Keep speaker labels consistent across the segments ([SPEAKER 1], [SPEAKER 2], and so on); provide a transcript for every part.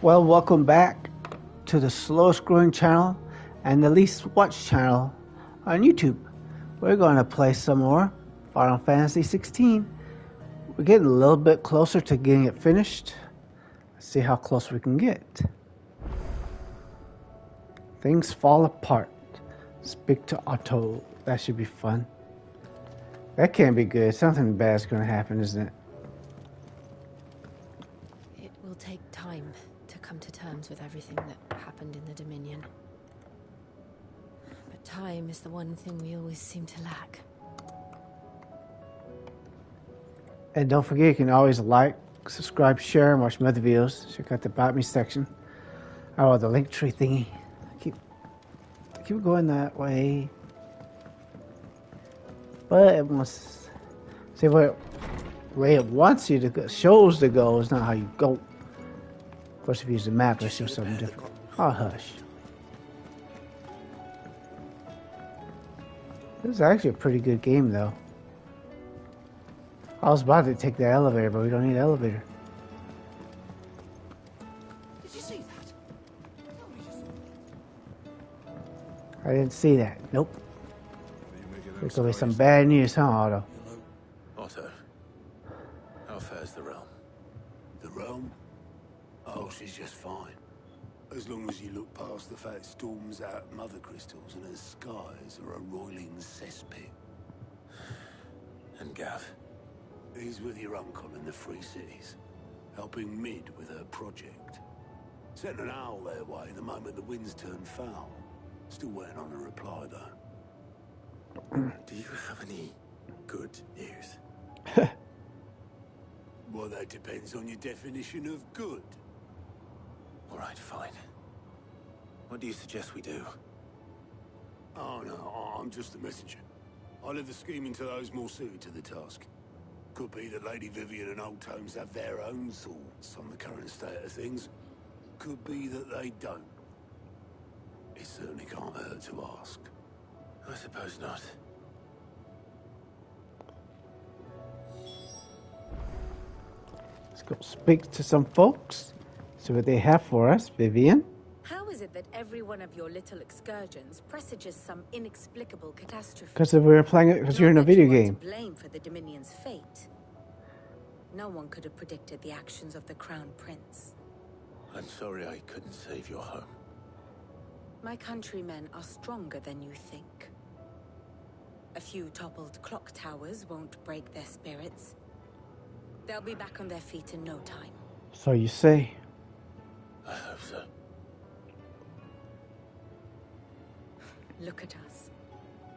[SPEAKER 1] Well, welcome back to the slowest growing channel and the least watched channel on YouTube. We're going to play some more Final Fantasy XVI. We're getting a little bit closer to getting it finished. Let's see how close we can get. Things fall apart. Speak to Otto. That should be fun. That can't be good. Something bad's going to happen, isn't it?
[SPEAKER 2] It will take time to come to terms with everything that happened in the Dominion. But time is the one thing we always seem to lack.
[SPEAKER 1] And don't forget, you can always like, subscribe, share, and watch my other videos. Check out the About Me section. Oh, the link tree thingy. Keep going that way. But it must see what way it wants you to go, shows to go is not how you go. Of course, if you use the map, it'll show something different. Oh, hush. This is actually a pretty good game, though. I was about to take the elevator, but we don't need an elevator.
[SPEAKER 3] Did you see that?
[SPEAKER 1] I didn't see that. Nope. There's gonna be some bad news, huh, Otto?
[SPEAKER 4] Otto, how fares the realm?
[SPEAKER 3] The realm? Oh, she's just fine. As long as you look past the fact storms out mother crystals and her skies are a roiling cesspit.
[SPEAKER 4] And Gav?
[SPEAKER 3] He's with your uncle in the Free Cities, helping Mid with her project. Sent an owl their way the moment the winds turned foul. Still waiting on a reply, though.
[SPEAKER 4] Do you have any good news?
[SPEAKER 3] Well, that depends on your definition of good.
[SPEAKER 4] All right, fine. What do you suggest we do?
[SPEAKER 3] Oh, no, I'm just the messenger. I leave the scheming to those more suited to the task. Could be that Lady Vivian and Old Tomes have their own thoughts on the current state of things. Could be that they don't. It certainly can't hurt to ask.
[SPEAKER 4] I suppose not.
[SPEAKER 1] Let's go speak to some folks. See what they have for us, Vivian.
[SPEAKER 2] How is it that every one of your little excursions presages some inexplicable catastrophe?
[SPEAKER 1] Because we were playing it. Because you're in a video game.
[SPEAKER 2] To blame for the Dominion's fate. No one could have predicted the actions of the Crown Prince.
[SPEAKER 4] I'm sorry I couldn't save your home.
[SPEAKER 2] My countrymen are stronger than you think. A few toppled clock towers won't break their spirits. They'll be back on their feet in no time.
[SPEAKER 1] So you say.
[SPEAKER 4] I hope so.
[SPEAKER 2] Look at us.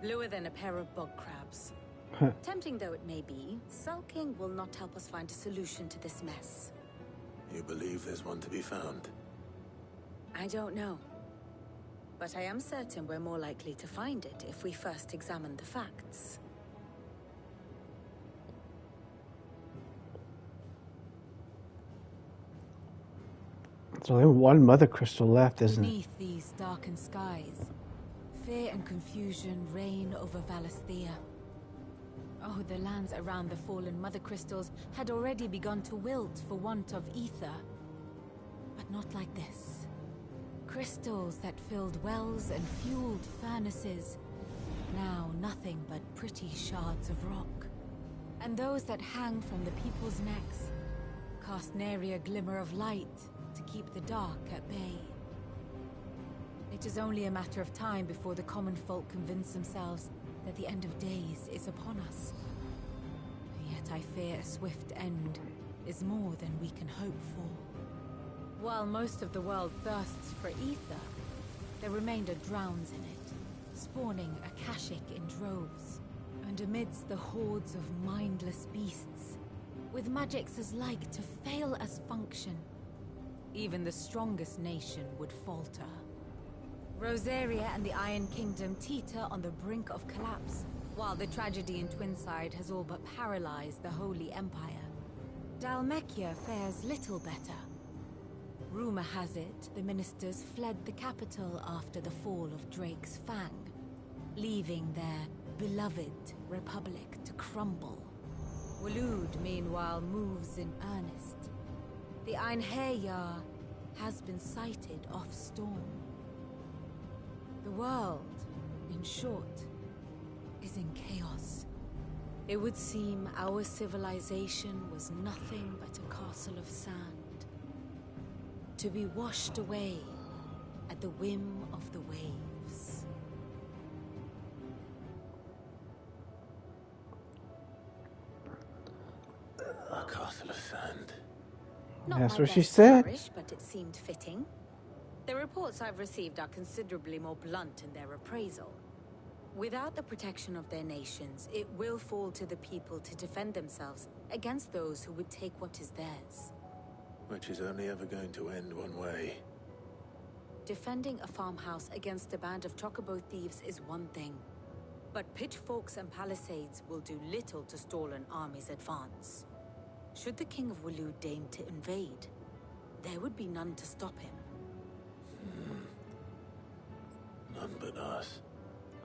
[SPEAKER 2] Bluer than a pair of bog crabs. Tempting though it may be, sulking will not help us find a solution to this mess.
[SPEAKER 4] You believe there's one to be found?
[SPEAKER 2] I don't know. But I am certain we're more likely to find it if we first examine the facts.
[SPEAKER 1] There's only one mother crystal left, isn't it?
[SPEAKER 5] Beneath these darkened skies, fear and confusion reign over Valisthea. Oh, the lands around the fallen mother crystals had already begun to wilt for want of ether. But not like this. Crystals that filled wells and fueled furnaces. Now nothing but pretty shards of rock. And those that hang from the people's necks cast nary a glimmer of light to keep the dark at bay. It is only a matter of time before the common folk convince themselves that the end of days is upon us. Yet I fear a swift end is more than we can hope for. While most of the world thirsts for ether, the remainder drowns in it, spawning Akashic in droves. And amidst the hordes of mindless beasts, with magics as like to fail as function, even the strongest nation would falter. Rosaria and the Iron Kingdom teeter on the brink of collapse, while the tragedy in Twinside has all but paralyzed the Holy Empire. Dalmekia fares little better. Rumor has it the ministers fled the capital after the fall of Drake's Fang, leaving their beloved republic to crumble. Waloed, meanwhile, moves in earnest. The Einherjar has been sighted off Storm. The world, in short, is in chaos. It would seem our civilization was nothing but a castle of sand, to be washed away at the whim of the waves.
[SPEAKER 4] A castle of sand.
[SPEAKER 2] Not
[SPEAKER 1] That's
[SPEAKER 2] my
[SPEAKER 1] what she
[SPEAKER 2] best
[SPEAKER 1] said.
[SPEAKER 2] flourish, but it seemed fitting. The reports I've received are considerably more blunt in their appraisal. Without the protection of their nations, it will fall to the people to defend themselves against those who would take what is theirs.
[SPEAKER 4] Which is only ever going to end one way.
[SPEAKER 2] Defending a farmhouse against a band of chocobo thieves is one thing, but pitchforks and palisades will do little to stall an army's advance. Should the King of Waloed deign to invade, there would be none to stop him.
[SPEAKER 4] None but us.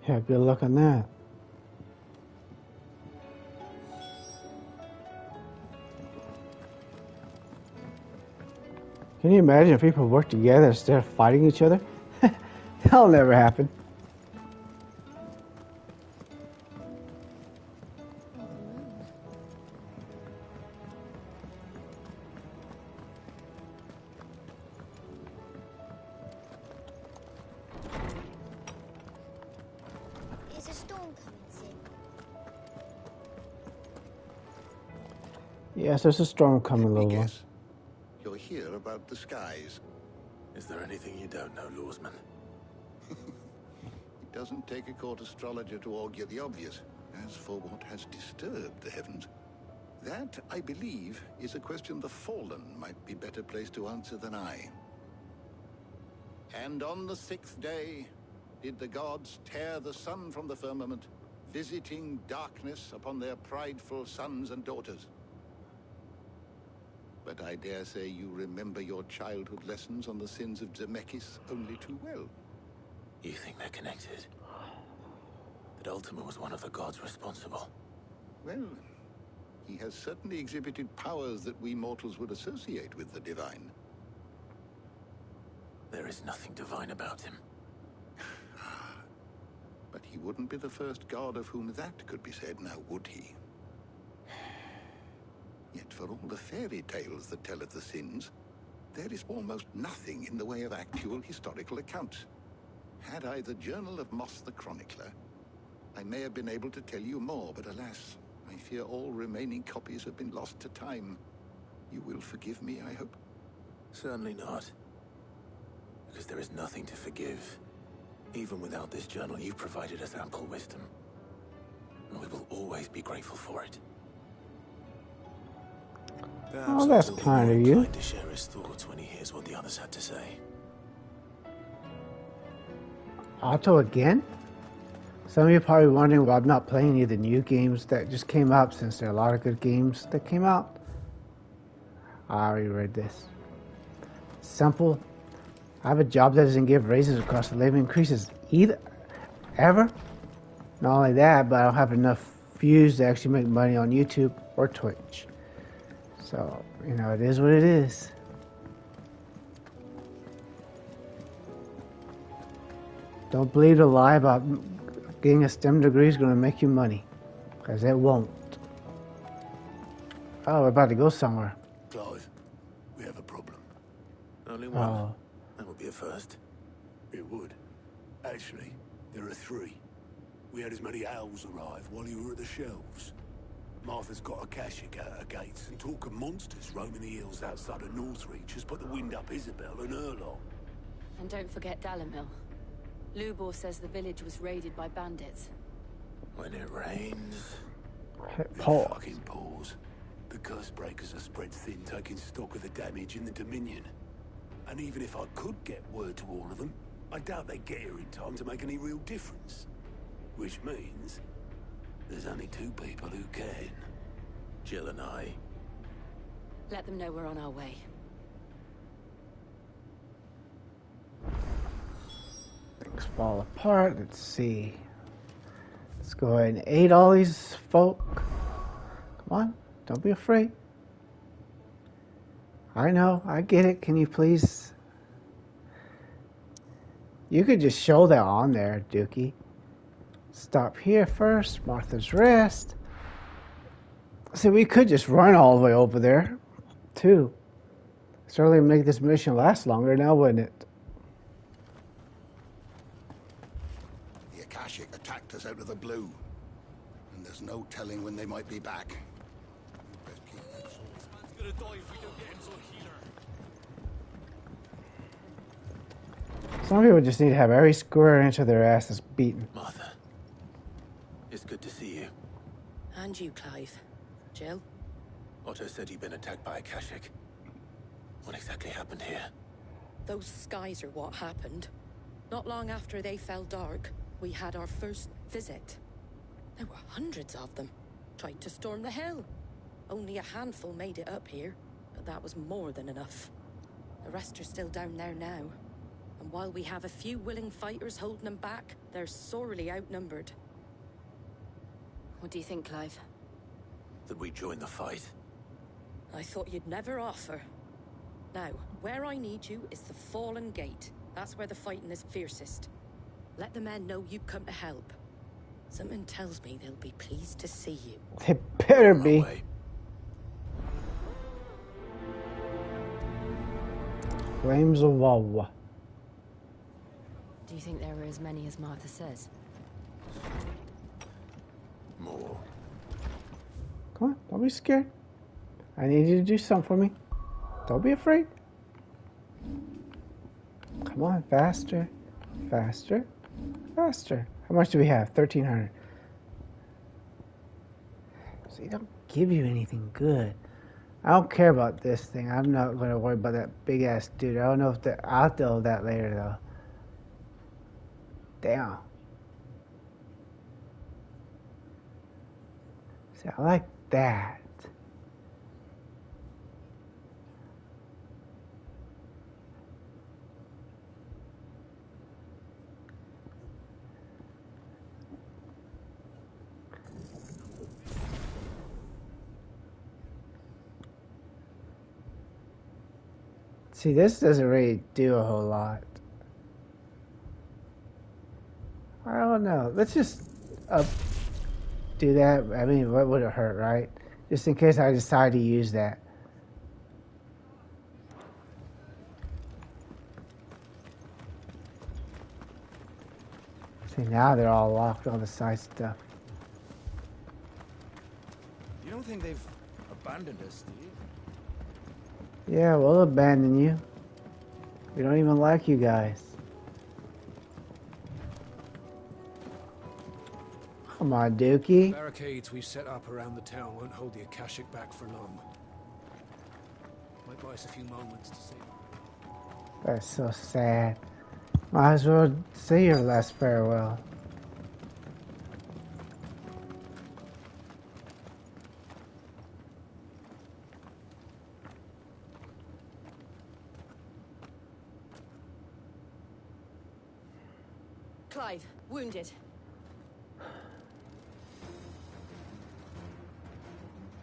[SPEAKER 1] Yeah, good luck on that. Can you imagine if people work together instead of fighting each other? That'll never happen.
[SPEAKER 6] Is a storm coming soon?
[SPEAKER 1] Yes, there's a storm coming,
[SPEAKER 7] Let me
[SPEAKER 1] little one.
[SPEAKER 7] guess. You're here about the skies.
[SPEAKER 4] Is there anything you don't know, Lawsman?
[SPEAKER 7] It doesn't take a court astrologer to augur the obvious. As for what has disturbed the heavens, that, I believe, is a question the Fallen might be better placed to answer than I. And on the 6th day did the gods tear the sun from the firmament, visiting darkness upon their prideful sons and daughters. But I dare say you remember your childhood lessons on the sins of Zemeckis only too well.
[SPEAKER 4] You think they're connected? That Ultima was one of the gods responsible?
[SPEAKER 7] Well, he has certainly exhibited powers that we mortals would associate with the divine.
[SPEAKER 4] There is nothing divine about him.
[SPEAKER 7] But he wouldn't be the first god of whom that could be said, now would he? Yet for all the fairy tales that tell of the sins, there is almost nothing in the way of actual historical accounts. Had I the Journal of Moss the Chronicler, I may have been able to tell you more, but alas, I fear all remaining copies have been lost to time. You will forgive me, I hope?
[SPEAKER 4] Certainly not. Because there is nothing to forgive. Even without this journal, you've provided us ample wisdom. And we will always be grateful for it.
[SPEAKER 1] Oh, that's kind of you.
[SPEAKER 4] To share his thoughts when he hears what the others had to say.
[SPEAKER 1] Auto again? Some of you are probably wondering why I'm not playing any of the new games that just came out, since there are a lot of good games that came out. I already read this. Simple. I have a job that doesn't give raises or cost of living increases either, ever. Not only that, but I don't have enough views to actually make money on YouTube or Twitch. So, you know, it is what it is. Don't believe the lie about getting a STEM degree is going to make you money, because it won't. Oh, we're about to go somewhere.
[SPEAKER 3] Clive, we have a problem.
[SPEAKER 4] Only one.
[SPEAKER 1] Oh,
[SPEAKER 4] That would be a first.
[SPEAKER 3] It would. Actually, there are 3. We had as many owls arrive while you were at the shelves. Martha's got a cashier at her gates, and talk of monsters roaming the hills outside of Northreach has put the wind up Isabel and her lot.
[SPEAKER 8] And don't forget Dalamil. Lubor says the village was raided by bandits.
[SPEAKER 4] When it rains...
[SPEAKER 1] pause.
[SPEAKER 3] Fucking pause. The curse breakers are spread thin, taking stock of the damage in the Dominion. And even if I could get word to all of them, I doubt they'd get here in time to make any real difference. Which means there's only 2 people who can.
[SPEAKER 4] Jill and I.
[SPEAKER 8] Let them know we're on our way.
[SPEAKER 1] Things fall apart. Let's see. Let's go ahead and aid all these folk. Come on, don't be afraid. I know, I get it. Can you please You could just show that on there, Dookie. Stop here first. Martha's Rest. See, we could just run all the way over there, too. Certainly make this mission last longer now, wouldn't it?
[SPEAKER 7] The Akashic attacked us out of the blue. And there's no telling when they might be back. Best keep that sword.
[SPEAKER 9] This man's gonna die if we don't get him to a healer.
[SPEAKER 1] Some people just need to have every square inch of their asses beaten.
[SPEAKER 4] Martha, it's good to see you.
[SPEAKER 10] And you, Clive. Jill?
[SPEAKER 4] Otto said you'd been attacked by Akashic. What exactly happened here?
[SPEAKER 10] Those skies are what happened. Not long after they fell dark, we had our first visit. There were hundreds of them. Tried to storm the hill. Only a handful made it up here, but that was more than enough. The rest are still down there now. And while we have a few willing fighters holding them back, they're sorely outnumbered.
[SPEAKER 8] What do you think, Clive?
[SPEAKER 4] That we join the fight?
[SPEAKER 10] I thought you'd never offer. Now, where I need you is the Fallen Gate. That's where the fighting is fiercest. Let the men know you come to help. Something tells me they'll be pleased to see you.
[SPEAKER 1] It better be. Flames of Wawa.
[SPEAKER 8] Do you think there were as many as Martha says?
[SPEAKER 4] More.
[SPEAKER 1] Come on, don't be scared. I need you to do something for me. Don't be afraid. Come on, faster, faster, faster. How much do we have? 1,300. So they don't give you anything good. I don't care about this thing. I'm not going to worry about that big ass dude. I don't know if I'll deal with that later though. Damn. See, I like that. See, this doesn't really do a whole lot. I don't know. Let's just do that. I mean, what would it hurt, right? Just in case I decide to use that. See, now they're all locked on the side stuff.
[SPEAKER 9] You don't think they've abandoned us, do you?
[SPEAKER 1] Yeah, we'll abandon you. We don't even like you guys. Come on, Dookie.
[SPEAKER 11] The barricades we've set up around the town won't hold the Akashic back for long. Might buy us a few moments to see.
[SPEAKER 1] That's so sad. Might as well say your last farewell.
[SPEAKER 8] Clive, wounded.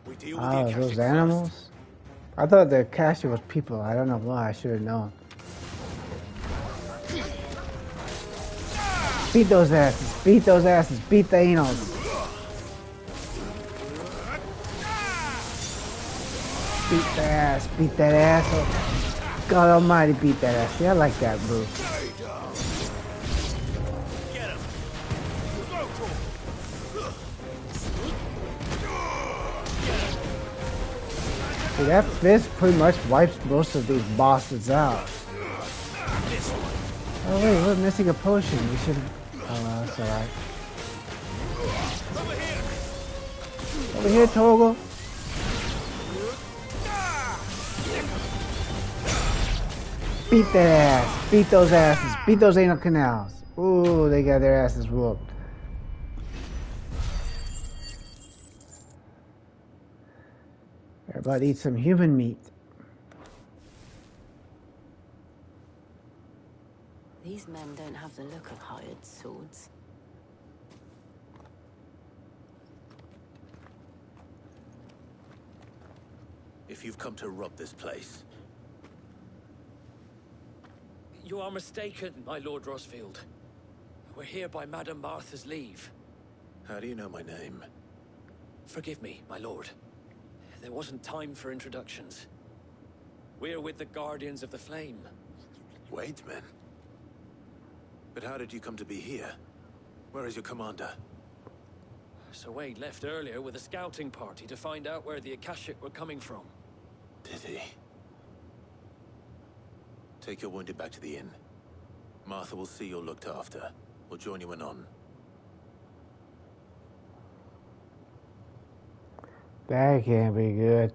[SPEAKER 9] We deal with the
[SPEAKER 1] Oh,
[SPEAKER 9] Akashic
[SPEAKER 1] those
[SPEAKER 9] first.
[SPEAKER 1] animals? I thought the Akashic was people. I don't know why. I should have known. Beat those asses. Beat those asses. Beat the anals. Beat the ass. Beat that ass. Oh, God almighty, beat that ass. See, I like that move. See, that fist pretty much wipes most of these bosses out. Oh wait, we're missing a potion. We should. Oh well, that's alright. Over here, Toggle. Beat that ass. Beat those asses. Beat those anal canals. Ooh, they got their asses whooped. Everybody eat some human meat.
[SPEAKER 8] These men don't have the look of hired swords.
[SPEAKER 4] If you've come to rob this place,
[SPEAKER 12] You are mistaken, my Lord Rosfield. We're here by Madame Martha's leave.
[SPEAKER 4] How do you know my name?
[SPEAKER 12] Forgive me, my lord. There wasn't time for introductions. We're with the Guardians of the Flame.
[SPEAKER 4] Wade's men? But how did you come to be here? Where is your commander?
[SPEAKER 12] Sir Wade left earlier with a scouting party to find out where the Akashic were coming from.
[SPEAKER 4] Did he? Take your wounded back to the inn. Martha will see you're looked after. We'll join you anon.
[SPEAKER 1] That can't be good.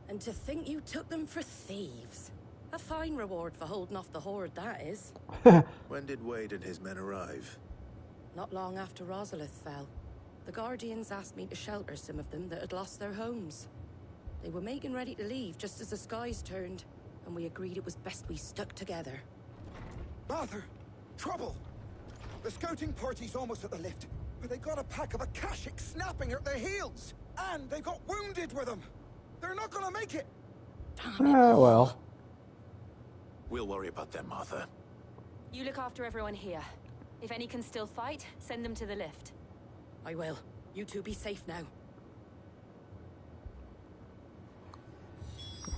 [SPEAKER 10] And to think you took them for thieves. A fine reward for holding off the horde, that is.
[SPEAKER 4] When did Wade and his men arrive?
[SPEAKER 10] Not long after Rosalith fell. The Guardians asked me to shelter some of them that had lost their homes. They were making ready to leave just as the skies turned, and we agreed it was best we stuck together.
[SPEAKER 13] Martha! Trouble! The scouting party's almost at the lift, but they got a pack of Akashic snapping at their heels! And they got wounded with them! They're not gonna make it!
[SPEAKER 1] Ah, well.
[SPEAKER 4] We'll worry about them, Martha.
[SPEAKER 8] You look after everyone here. If any can still fight, send them to the lift.
[SPEAKER 10] I will. You two be safe now.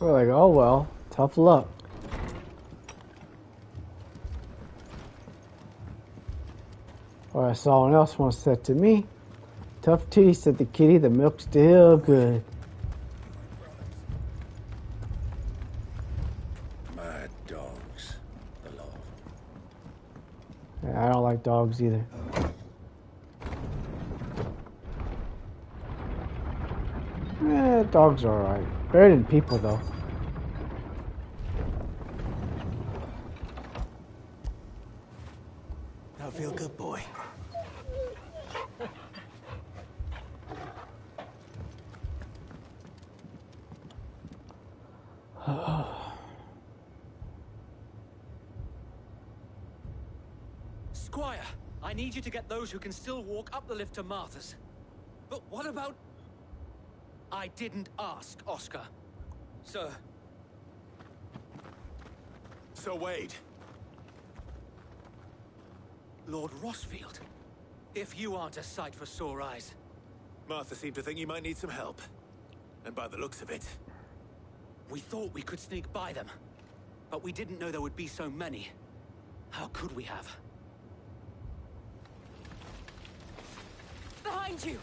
[SPEAKER 1] We're like, oh well, tough luck. Or as someone else once said to me, tough tea, said the kitty, the milk's still good.
[SPEAKER 9] Mad dogs. The lot of them.
[SPEAKER 1] Yeah, I don't like dogs either. Dogs are alright. Better than people, though.
[SPEAKER 4] Now feel good, boy.
[SPEAKER 12] Squire, I need you to get those who can still walk up the lift to Martha's. But what about... I didn't ask, Oscar. Sir.
[SPEAKER 4] Sir Wade.
[SPEAKER 12] Lord Rosfield. If you aren't a sight for sore eyes.
[SPEAKER 4] Martha seemed to think you might need some help. And by the looks of it...
[SPEAKER 12] We thought we could sneak by them. But we didn't know there would be so many. How could we have?
[SPEAKER 8] Behind you!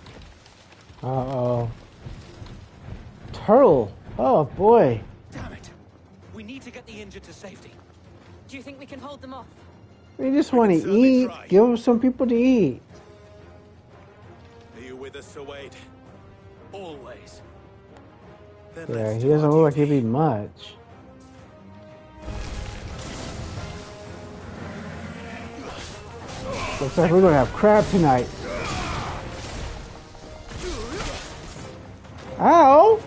[SPEAKER 1] Uh-oh. Turtle! Oh, boy.
[SPEAKER 12] Damn it! We need to get the injured to safety.
[SPEAKER 8] Do you think we can hold them off?
[SPEAKER 1] We just want to eat.
[SPEAKER 4] Try.
[SPEAKER 1] Give them some people to eat.
[SPEAKER 4] Are you with us, Sir Wade?
[SPEAKER 12] Always.
[SPEAKER 4] Then
[SPEAKER 1] Yeah,
[SPEAKER 4] let's
[SPEAKER 1] he
[SPEAKER 4] do
[SPEAKER 1] doesn't
[SPEAKER 4] our
[SPEAKER 1] look like he'd
[SPEAKER 4] duty.
[SPEAKER 1] be much. Looks like we're gonna have crab tonight. Ow!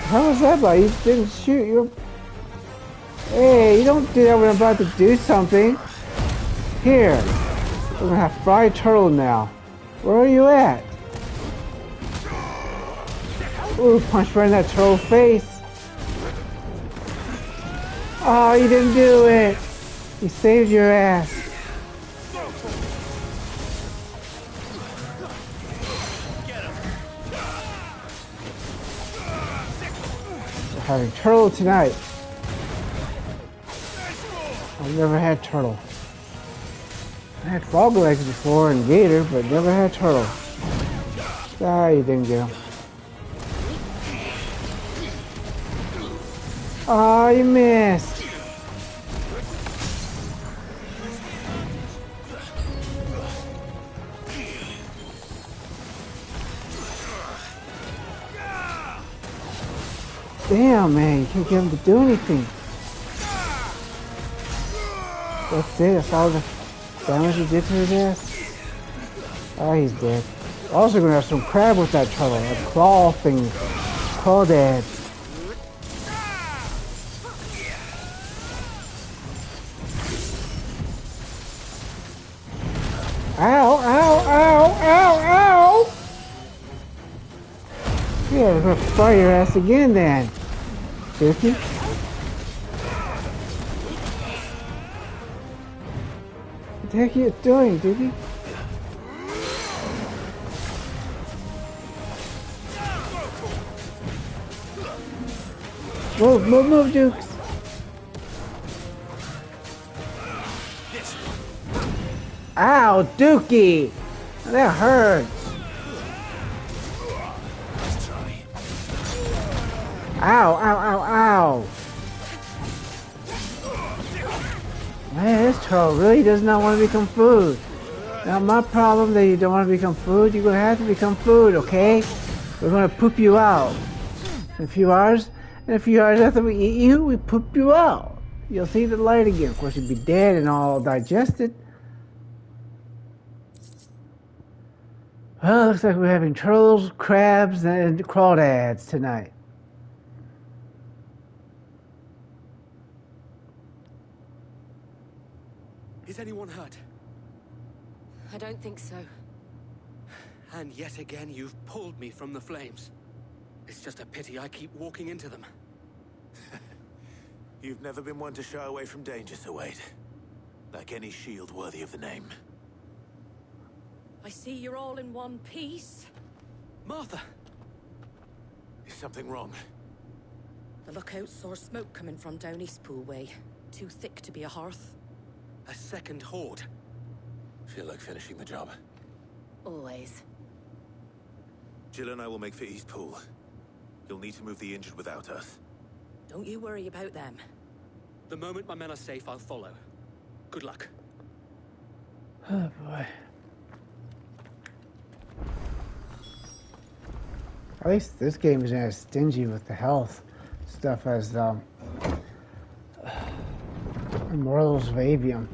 [SPEAKER 1] How was that about? You didn't shoot. You. Hey, you don't do that when I'm about to do something. Here, we're gonna have fried turtle now. Where are you at? Ooh, punch right in that turtle face. Oh, you didn't do it. You saved your ass. We're having turtle tonight. I've never had turtle. I had frog legs before and gator, but never had turtle. Ah, you didn't get him. Oh, you missed. Damn, man, you can't get him to do anything. That's it, that's all the damage you did to his ass. Oh, he's dead. Also gonna have some crab with that turtle, that claw thing. Crawdad. I'm gonna fry your ass again then, Dookie. What the heck are you doing, Dookie? Move, Dukes. Ow, Dookie! That hurts. Ow. Man, this turtle really does not want to become food. Not my problem that you don't want to become food. You're going to have to become food, okay? We're going to poop you out. In a few hours, after we eat you, we poop you out. You'll see the light again. Of course, you'll be dead and all digested. Well, looks like we're having turtles, crabs, and crawdads tonight.
[SPEAKER 12] Is anyone hurt?
[SPEAKER 8] I don't think so.
[SPEAKER 12] And yet again, you've pulled me from the flames. It's just a pity I keep walking into them.
[SPEAKER 4] You've never been one to shy away from danger, Sir Wade. Like any shield worthy of the name.
[SPEAKER 10] I see you're all in one piece.
[SPEAKER 12] Martha!
[SPEAKER 4] Is something wrong?
[SPEAKER 10] The lookout saw smoke coming from down Eastpool way. Too thick to be a hearth.
[SPEAKER 12] A second horde.
[SPEAKER 4] Feel like finishing the job.
[SPEAKER 8] Always.
[SPEAKER 4] Jill and I will make for Eastpool. You'll need to move the injured without us.
[SPEAKER 10] Don't you worry about them.
[SPEAKER 12] The moment my men are safe, I'll follow. Good luck.
[SPEAKER 1] Oh boy. At least this game isn't as stingy with the health stuff as Immortals of Avium.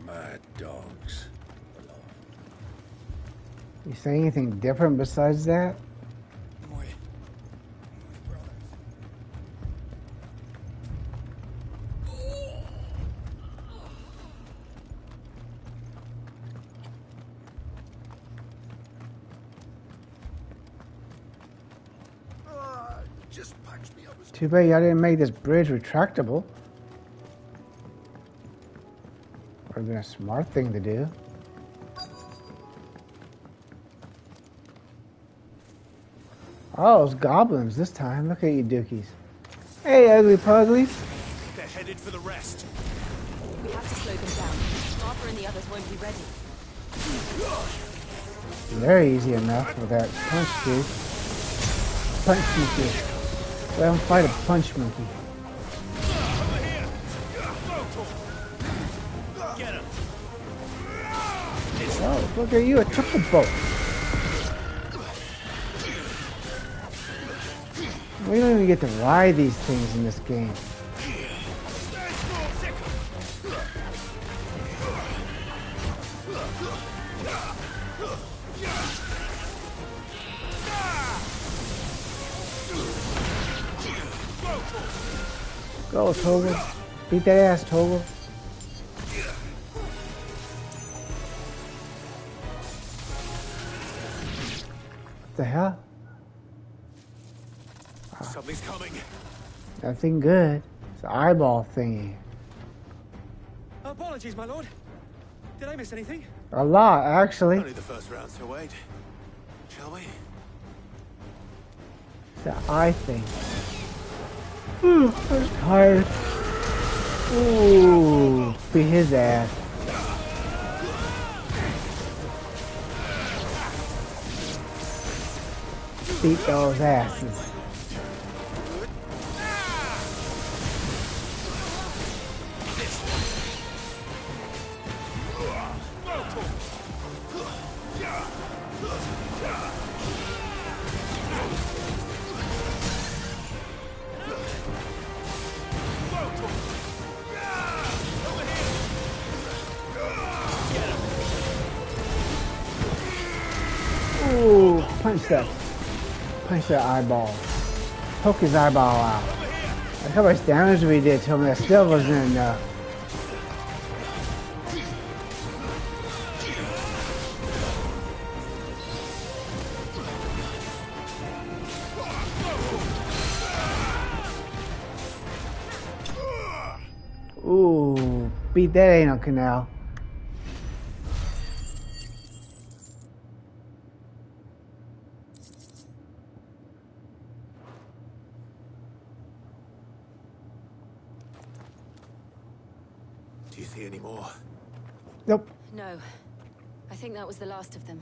[SPEAKER 9] Mad dogs.
[SPEAKER 1] You say anything different besides that? Too bad y'all didn't make this bridge retractable. Would have been a smart thing to do. Oh, it's goblins this time. Look at you dookies. Hey, ugly puglies.
[SPEAKER 4] They're headed for the rest.
[SPEAKER 8] We have to slow them down. Arthur and the others won't be ready.
[SPEAKER 1] Very easy enough with that punch dude. Punch monkey. Let him fight a punch monkey. Oh, look at you, a triple boat. We don't even get to ride these things in this game. Go, Toggle. Beat that ass, Toggle. What the hell?
[SPEAKER 4] Something's coming.
[SPEAKER 1] Nothing good. It's an eyeball thingy.
[SPEAKER 12] Apologies, my lord. Did I miss anything?
[SPEAKER 1] A lot, actually.
[SPEAKER 4] Only the first round, so wait. Shall we?
[SPEAKER 1] It's the eye thing. I'm tired. Ooh, beat his ass. Beat those asses. Ooh, punch that eyeball. Poke his eyeball out. Look how much damage we did to him. That still wasn't enough. Ooh, beat that anal canal.
[SPEAKER 4] Do you see any more?
[SPEAKER 1] Nope.
[SPEAKER 8] No. I think that was the last of them.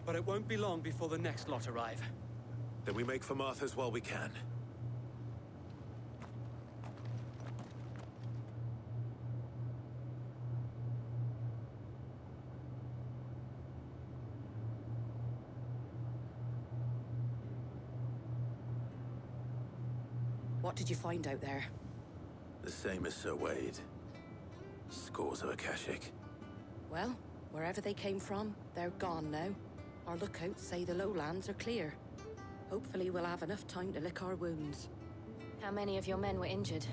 [SPEAKER 12] But it won't be long before the next lot arrive.
[SPEAKER 4] Then we make for Martha's while we can.
[SPEAKER 10] What did you find out there?
[SPEAKER 4] The same as Sir Wade. Scores of Akashic.
[SPEAKER 10] Well, wherever they came from, they're gone now. Our lookouts say the lowlands are clear. Hopefully we'll have enough time to lick our wounds.
[SPEAKER 8] How many of your men were injured?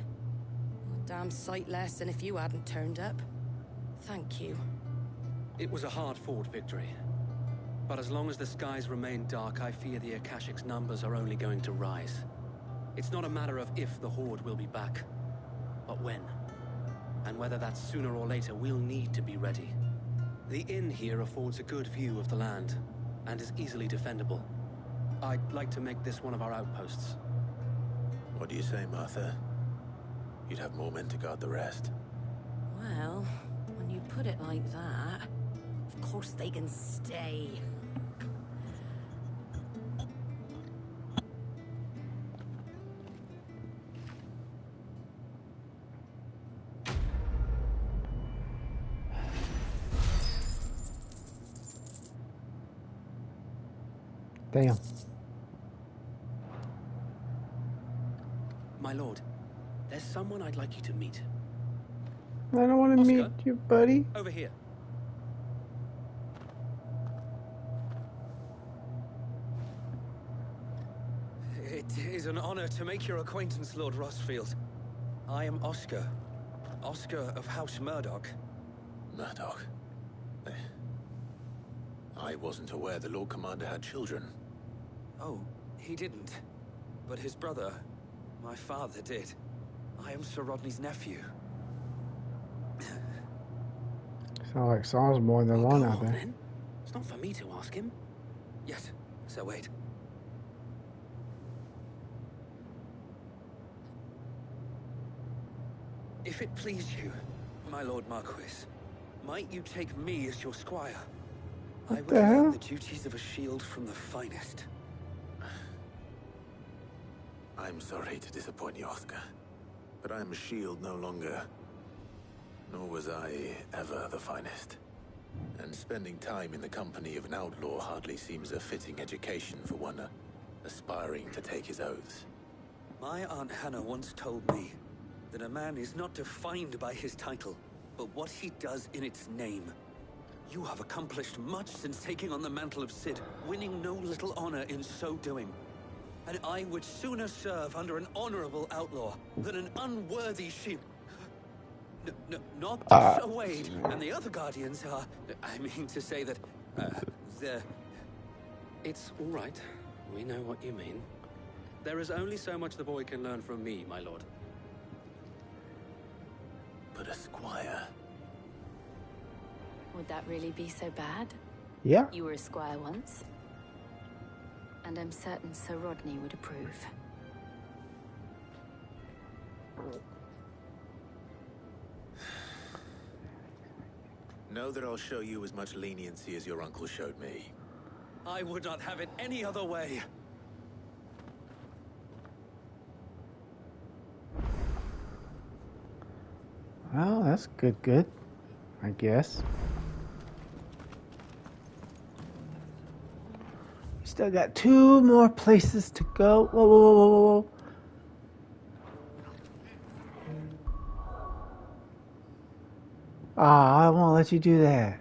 [SPEAKER 10] A damn sight less than if you hadn't turned up. Thank you.
[SPEAKER 12] It was a hard-fought victory. But as long as the skies remain dark, I fear the Akashic's numbers are only going to rise. It's not a matter of if the Horde will be back, but when. And whether that's sooner or later, we'll need to be ready. The inn here affords a good view of the land, and is easily defendable. I'd like to make this one of our outposts.
[SPEAKER 4] What do you say, Martha? You'd have more men to guard the rest.
[SPEAKER 10] Well, when you put it like that, of course they can stay.
[SPEAKER 1] Damn.
[SPEAKER 12] My lord, there's someone I'd like you to meet.
[SPEAKER 1] I don't want to
[SPEAKER 12] Oscar,
[SPEAKER 1] meet you, buddy.
[SPEAKER 12] Over here. It is an honor to make your acquaintance, Lord Rosfield. I am Oscar. Oscar of House Murdoch.
[SPEAKER 4] Murdoch? I wasn't aware the Lord Commander had children.
[SPEAKER 9] Oh, he didn't. But his brother, my father, did. I am Sir Rodney's nephew.
[SPEAKER 1] Sound like Saul's more than one out there.
[SPEAKER 12] Then. It's not for me to ask him.
[SPEAKER 9] Yes, Sir Wade. If it please you, my Lord Marquis, might you take me as your squire? I would learn the duties of a shield from the finest.
[SPEAKER 4] I'm sorry to disappoint you, Oscar, but I am a shield no longer. Nor was I ever the finest. And spending time in the company of an outlaw hardly seems a fitting education for one aspiring to take his oaths.
[SPEAKER 9] My Aunt Hannah once told me that a man is not defined by his title, but what he does in its name. You have accomplished much since taking on the mantle of Cid, winning no little honor in so doing. And I would sooner serve under an honorable outlaw than an unworthy shield. Not that Sir Wade and the other Guardians are... I mean to say that...
[SPEAKER 12] It's all right. We know what you mean. There is only so much the boy can learn from me, my lord.
[SPEAKER 4] But a squire...
[SPEAKER 8] Would that really be so bad?
[SPEAKER 1] Yeah.
[SPEAKER 8] You were a squire once. And I'm certain Sir Rodney would approve.
[SPEAKER 4] Know that I'll show you as much leniency as your uncle showed me.
[SPEAKER 9] I would not have it any other way.
[SPEAKER 1] Well, that's good, I guess. Still got 2 more places to go. Whoa, whoa, whoa, whoa, whoa. I won't let you do that.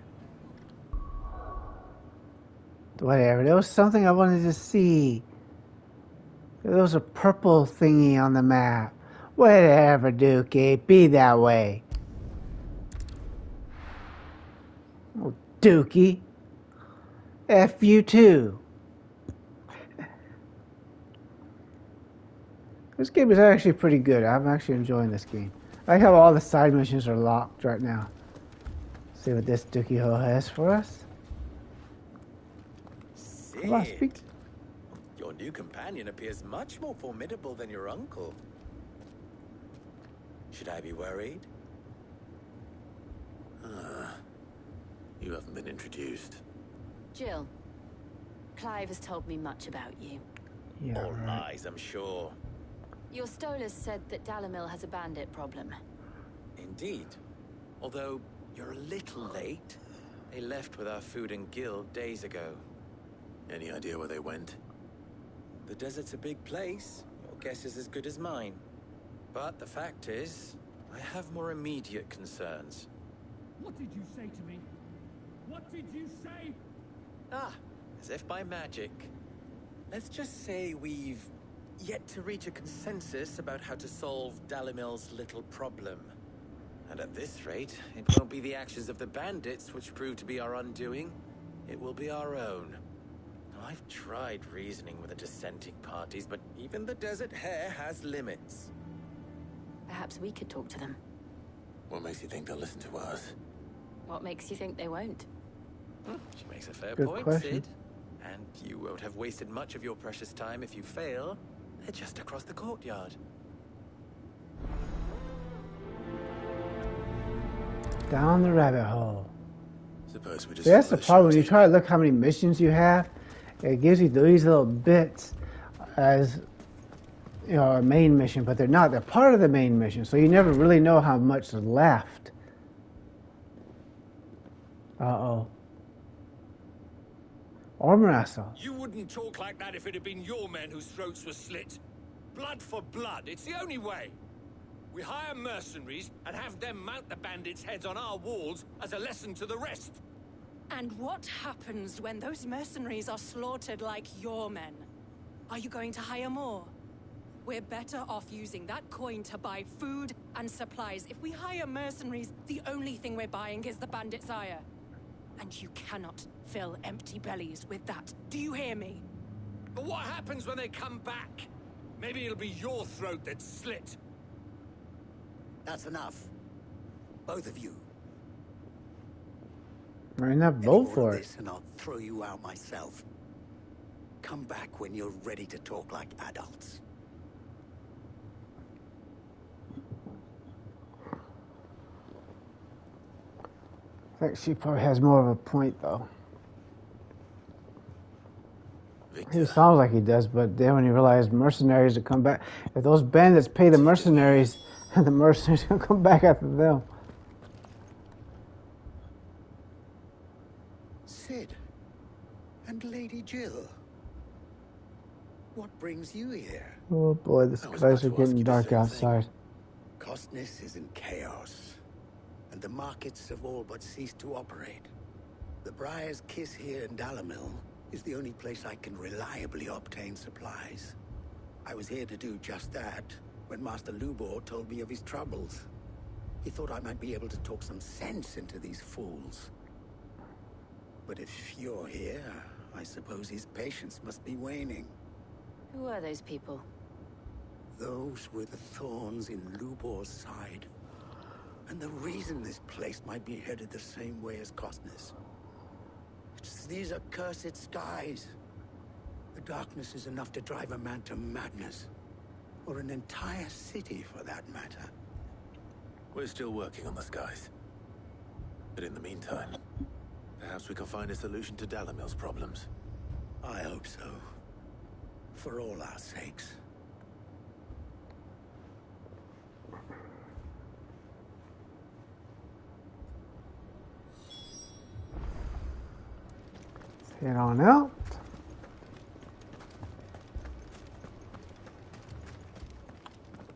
[SPEAKER 1] Whatever, there was something I wanted to see. There's a purple thingy on the map. Whatever, Dookie. Be that way. Oh, Dookie. F you too. This game is actually pretty good. I'm actually enjoying this game. I like how all the side missions are locked right now. See what this Dookie Ho has for us.
[SPEAKER 14] Sid, your new companion appears much more formidable than your uncle. Should I be worried?
[SPEAKER 4] You haven't been introduced.
[SPEAKER 8] Jill, Clive has told me much about you.
[SPEAKER 1] Yeah,
[SPEAKER 14] All
[SPEAKER 1] right.
[SPEAKER 14] lies, I'm sure.
[SPEAKER 8] Your Stolas said that Dalimil has a bandit problem.
[SPEAKER 14] Indeed. Although, you're a little late. They left with our food and guild days ago.
[SPEAKER 4] Any idea where they went?
[SPEAKER 14] The desert's a big place. Your guess is as good as mine. But the fact is, I have more immediate concerns.
[SPEAKER 15] What did you say to me? What did you say?
[SPEAKER 14] Ah, as if by magic. Let's just say we've yet to reach a consensus about how to solve Dalimil's little problem. And at this rate, it won't be the actions of the bandits which prove to be our undoing. It will be our own. Now, I've tried reasoning with the dissenting parties, but even the Desert Hare has limits.
[SPEAKER 8] Perhaps we could talk to them.
[SPEAKER 4] What makes you think they'll listen to us?
[SPEAKER 8] What makes you think they won't?
[SPEAKER 14] She makes a fair
[SPEAKER 1] Good
[SPEAKER 14] point,
[SPEAKER 1] question.
[SPEAKER 14] Sid. And you won't have wasted much of your precious time if you fail. They're just across the courtyard.
[SPEAKER 1] Down the rabbit hole.
[SPEAKER 4] Suppose we just.
[SPEAKER 1] See, that's the
[SPEAKER 4] follow
[SPEAKER 1] problem. When you
[SPEAKER 4] shouting.
[SPEAKER 1] try to look how many missions you have, it gives you these little bits as a main mission, but they're not. They're part of the main mission, so you never really know how much is left. Uh-oh. Armor assault.
[SPEAKER 15] You wouldn't talk like that if it had been your men whose throats were slit. Blood for blood, it's the only way. We hire mercenaries and have them mount the bandits' heads on our walls as a lesson to the rest.
[SPEAKER 10] And what happens when those mercenaries are slaughtered like your men? Are you going to hire more? We're better off using that coin to buy food and supplies. If we hire mercenaries, the only thing we're buying is the bandits' ire. And you cannot fill empty bellies with that. Do you hear me?
[SPEAKER 15] But what happens when they come back? Maybe it'll be your throat that's slit.
[SPEAKER 16] That's enough. Both of you.
[SPEAKER 1] We're not vote for it.
[SPEAKER 16] This and I'll throw you out myself. Come back when you're ready to talk like adults.
[SPEAKER 1] I think she probably has more of a point, though. He sounds like he does, but then when you realize mercenaries will come back, if those bandits pay the mercenaries, the mercenaries will come back after them.
[SPEAKER 16] Sid and Lady Jill. What brings you here?
[SPEAKER 1] Oh boy, the skies are getting dark outside.
[SPEAKER 16] Costness is in chaos, and the markets have all but ceased to operate. The Briar's Kiss here in Dalimil is the only place I can reliably obtain supplies. I was here to do just that when Master Lubor told me of his troubles. He thought I might be able to talk some sense into these fools. But if you're here, I suppose his patience must be waning.
[SPEAKER 8] Who are those people?
[SPEAKER 16] Those were the thorns in Lubor's side. And the reason this place might be headed the same way as Costness. It's these accursed skies. The darkness is enough to drive a man to madness. Or an entire city, for that matter.
[SPEAKER 4] We're still working on the skies. But in the meantime, perhaps we can find a solution to Dalimil's problems.
[SPEAKER 16] I hope so. For all our sakes.
[SPEAKER 1] Head on out.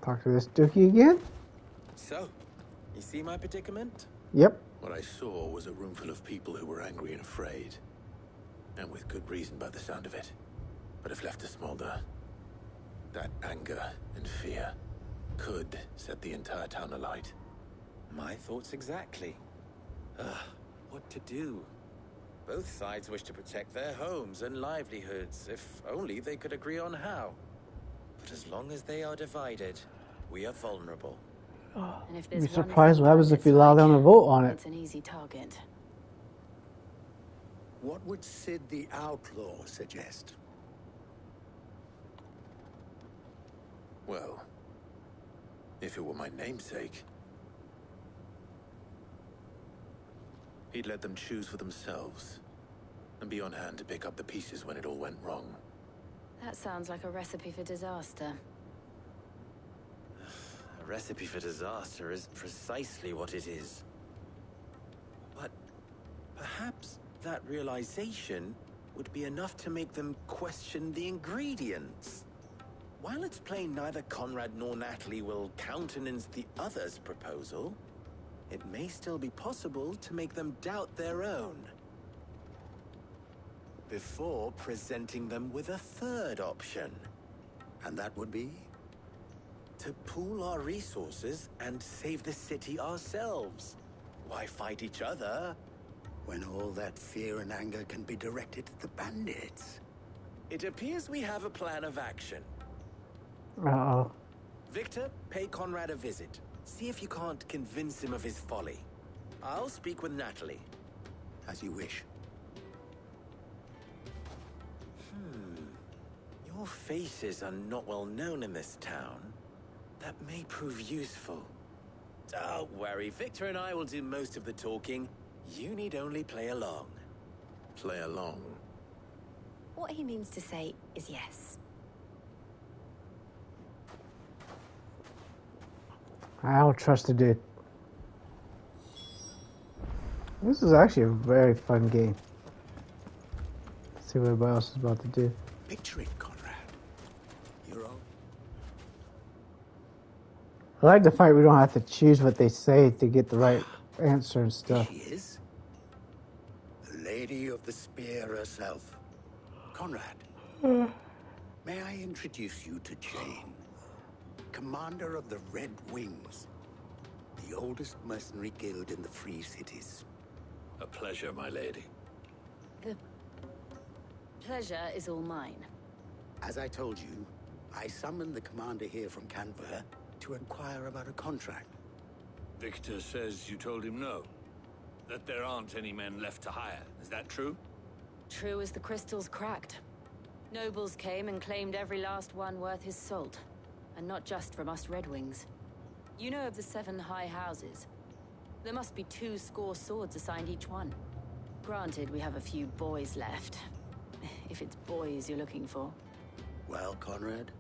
[SPEAKER 1] Talk to this Dookie again.
[SPEAKER 14] So, you see my predicament?
[SPEAKER 1] Yep.
[SPEAKER 4] What I saw was a room full of people who were angry and afraid. And with good reason by the sound of it. But if left to smolder, That anger and fear could set the entire town alight.
[SPEAKER 14] My thoughts exactly. What to do? Both sides wish to protect their homes and livelihoods, if only they could agree on how. But as long as they are divided, we are vulnerable.
[SPEAKER 8] And if
[SPEAKER 1] You'd
[SPEAKER 8] there's
[SPEAKER 1] be
[SPEAKER 8] one
[SPEAKER 1] surprised
[SPEAKER 8] thing
[SPEAKER 1] what happens if
[SPEAKER 8] bandits
[SPEAKER 1] you allow them to
[SPEAKER 8] like,
[SPEAKER 1] vote on it.
[SPEAKER 8] it's an easy target.
[SPEAKER 16] What would Sid the Outlaw suggest?
[SPEAKER 4] Well, if it were my namesake, he'd let them choose for themselves and be on hand to pick up the pieces when it all went wrong.
[SPEAKER 8] That sounds like a recipe for disaster.
[SPEAKER 14] A recipe for disaster is precisely what it is. But perhaps that realization would be enough to make them question the ingredients. While it's plain neither Conrad nor Natalie will countenance the other's proposal, it may still be possible to make them doubt their own. Before presenting them with a third option.
[SPEAKER 16] And that would be?
[SPEAKER 14] To pool our resources and save the city ourselves. Why fight each other?
[SPEAKER 16] When all that fear and anger can be directed at the bandits.
[SPEAKER 14] It appears we have a plan of action.
[SPEAKER 1] Uh-oh.
[SPEAKER 14] Victor, pay Conrad a visit. See if you can't convince him of his folly. I'll speak with Natalie.
[SPEAKER 16] As you wish.
[SPEAKER 14] Your faces are not well known in this town. That may prove useful. Don't worry, Victor and I will do most of the talking. You need only play along.
[SPEAKER 4] Play along?
[SPEAKER 8] What he means to say is yes.
[SPEAKER 1] I don't trust the dude. This is actually a very fun game. Let's see what everybody else is about to do.
[SPEAKER 16] Picture it, Conrad. You're all...
[SPEAKER 1] I like the fact we don't have to choose what they say to get the right answer and stuff.
[SPEAKER 16] Here she is. The Lady of the Spear herself. Conrad. May I introduce you to Jane, commander of the Red Wings, the oldest mercenary guild in the Free Cities.
[SPEAKER 3] A pleasure, my lady.
[SPEAKER 8] The pleasure is all mine.
[SPEAKER 16] As I told you, I summoned the commander here from Canberra to inquire about a contract.
[SPEAKER 3] Victor says you told him no. That there aren't any men left to hire. Is that true?
[SPEAKER 8] True as the crystals cracked. Nobles came and claimed every last one worth his salt. And not just from us Red Wings. You know of the 7 high houses. There must be 2 swords assigned each one. Granted, we have a few boys left. If it's boys you're looking for.
[SPEAKER 16] Well, Conrad,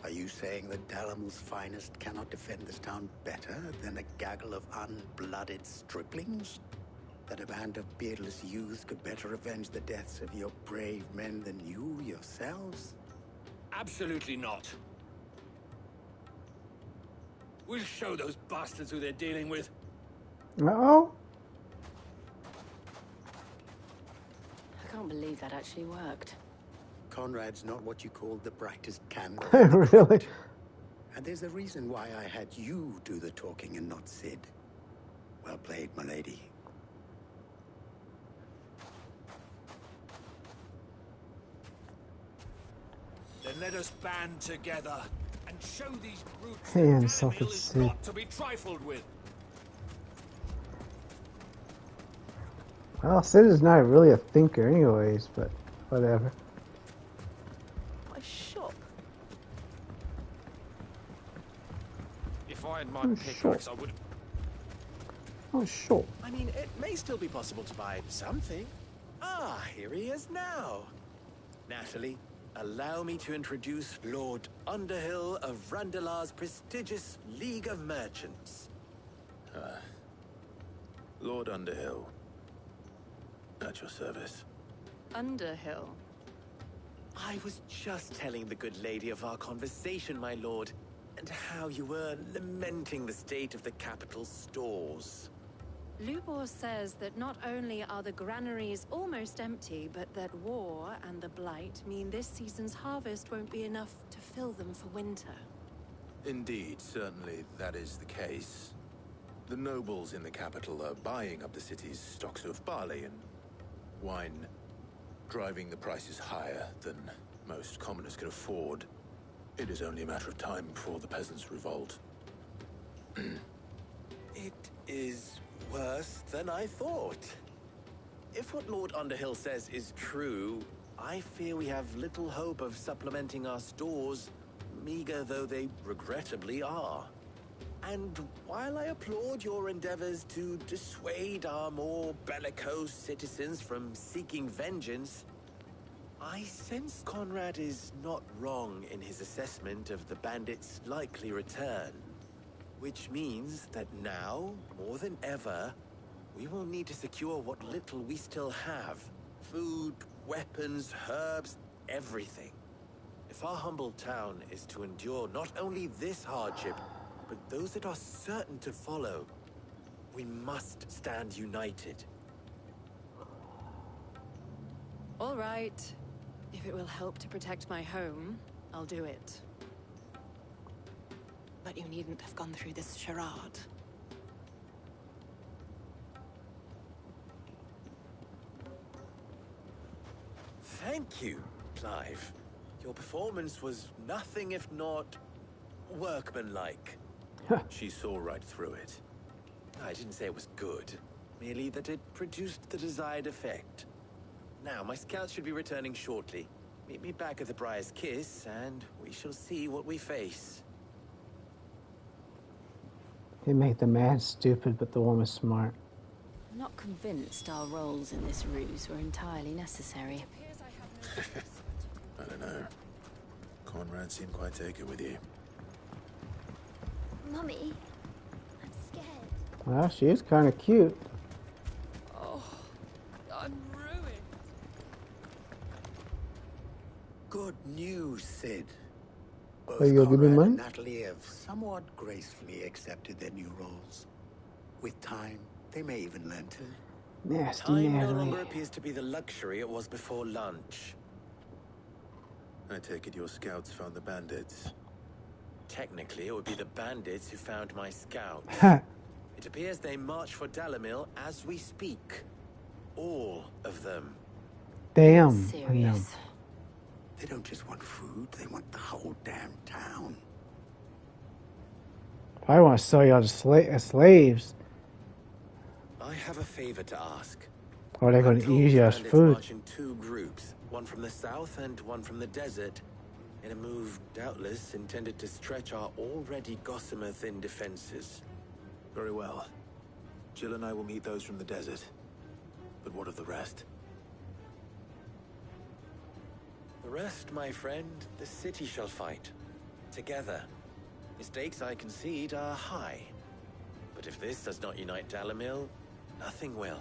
[SPEAKER 16] are you saying that Dalamil's finest cannot defend this town better than a gaggle of unblooded striplings? That a band of beardless youths could better avenge the deaths of your brave men than you yourselves?
[SPEAKER 3] Absolutely not. We'll show those bastards who they're dealing with.
[SPEAKER 1] Uh-oh.
[SPEAKER 8] I can't believe that actually worked.
[SPEAKER 16] Conrad's not what you called the brightest candle.
[SPEAKER 1] Really?
[SPEAKER 16] And there's a reason why I had you do the talking and not Sid. Well played, my lady.
[SPEAKER 3] Then let us band together and show these brutes
[SPEAKER 1] Hey,
[SPEAKER 3] that
[SPEAKER 1] and self
[SPEAKER 3] Dalamil is
[SPEAKER 1] Sid.
[SPEAKER 3] not to be trifled with.
[SPEAKER 1] Well, Sid is not really a thinker anyways, but whatever.
[SPEAKER 10] My shop.
[SPEAKER 3] If I had my
[SPEAKER 1] Oh,
[SPEAKER 3] pickaxe,
[SPEAKER 1] sure.
[SPEAKER 3] I would.
[SPEAKER 1] Oh, sure.
[SPEAKER 14] I mean, it may still be possible to buy something. Ah, here he is now. Natalie, allow me to introduce Lord Underhill of Randalar's prestigious League of Merchants.
[SPEAKER 4] Lord Underhill. At your service.
[SPEAKER 8] Underhill.
[SPEAKER 14] I was just telling the good lady of our conversation, my lord, and how you were lamenting the state of the capital's stores.
[SPEAKER 10] Lubor says that not only are the granaries almost empty, but that war and the Blight mean this season's harvest won't be enough to fill them for winter.
[SPEAKER 4] Indeed, certainly that is the case. The nobles in the capital are buying up the city's stocks of barley and wine, driving the prices higher than most commoners can afford. It is only a matter of time before the peasants revolt.
[SPEAKER 14] It is worse than I thought. If what Lord Underhill says is true, I fear we have little hope of supplementing our stores, meager though they regrettably are. And while I applaud your endeavors to dissuade our more bellicose citizens from seeking vengeance, I sense Conrad is not wrong in his assessment of the bandits' likely return. Which means that now, more than ever, we will need to secure what little we still have. Food, weapons, herbs, everything. If our humble town is to endure not only this hardship, but those that are certain to follow, we must stand united.
[SPEAKER 10] All right. If it will help to protect my home, I'll do it. But you needn't have gone through this charade.
[SPEAKER 14] Thank you, Clive. Your performance was nothing if not workmanlike.
[SPEAKER 4] She saw right through it.
[SPEAKER 14] I didn't say it was good, merely that it produced the desired effect. Now, my scouts should be returning shortly. Meet me back at the Briar's Kiss, and we shall see what we face.
[SPEAKER 1] They make the man stupid, but the woman smart.
[SPEAKER 8] I'm not convinced our roles in this ruse were entirely necessary.
[SPEAKER 4] I don't know. Conrad seemed quite taken with you.
[SPEAKER 6] Mummy, I'm scared.
[SPEAKER 1] Well, she is kind of cute.
[SPEAKER 10] Oh, I'm ruined.
[SPEAKER 16] Good news, Sid. Both
[SPEAKER 1] Oh, you gonna give me
[SPEAKER 16] Conrad
[SPEAKER 1] money?
[SPEAKER 16] and Natalie have somewhat gracefully accepted their new roles. With time, they may even learn to.
[SPEAKER 1] Nasty
[SPEAKER 14] Time no
[SPEAKER 1] Natalie.
[SPEAKER 14] longer appears to be the luxury it was before lunch.
[SPEAKER 4] I take it your scouts found the bandits.
[SPEAKER 14] Technically, it would be the bandits who found my scouts. It appears they march for Dalimil as we speak. All of them.
[SPEAKER 1] Damn.
[SPEAKER 8] Serious.
[SPEAKER 16] They don't just want food, they want the whole damn town.
[SPEAKER 1] I want to sell y'all to slaves.
[SPEAKER 14] I have a favor to ask.
[SPEAKER 1] Or they're going to eat you as
[SPEAKER 14] Bandits
[SPEAKER 1] food.
[SPEAKER 14] march in two groups, one from the south and one from the desert, in a move doubtless intended to stretch our already gossamer-thin defenses.
[SPEAKER 4] Very well. Jill and I will meet those from the desert. But what of the rest?
[SPEAKER 14] The rest, my friend, the city shall fight. Together. The stakes, I concede, are high. But if this does not unite Dalimil, nothing will.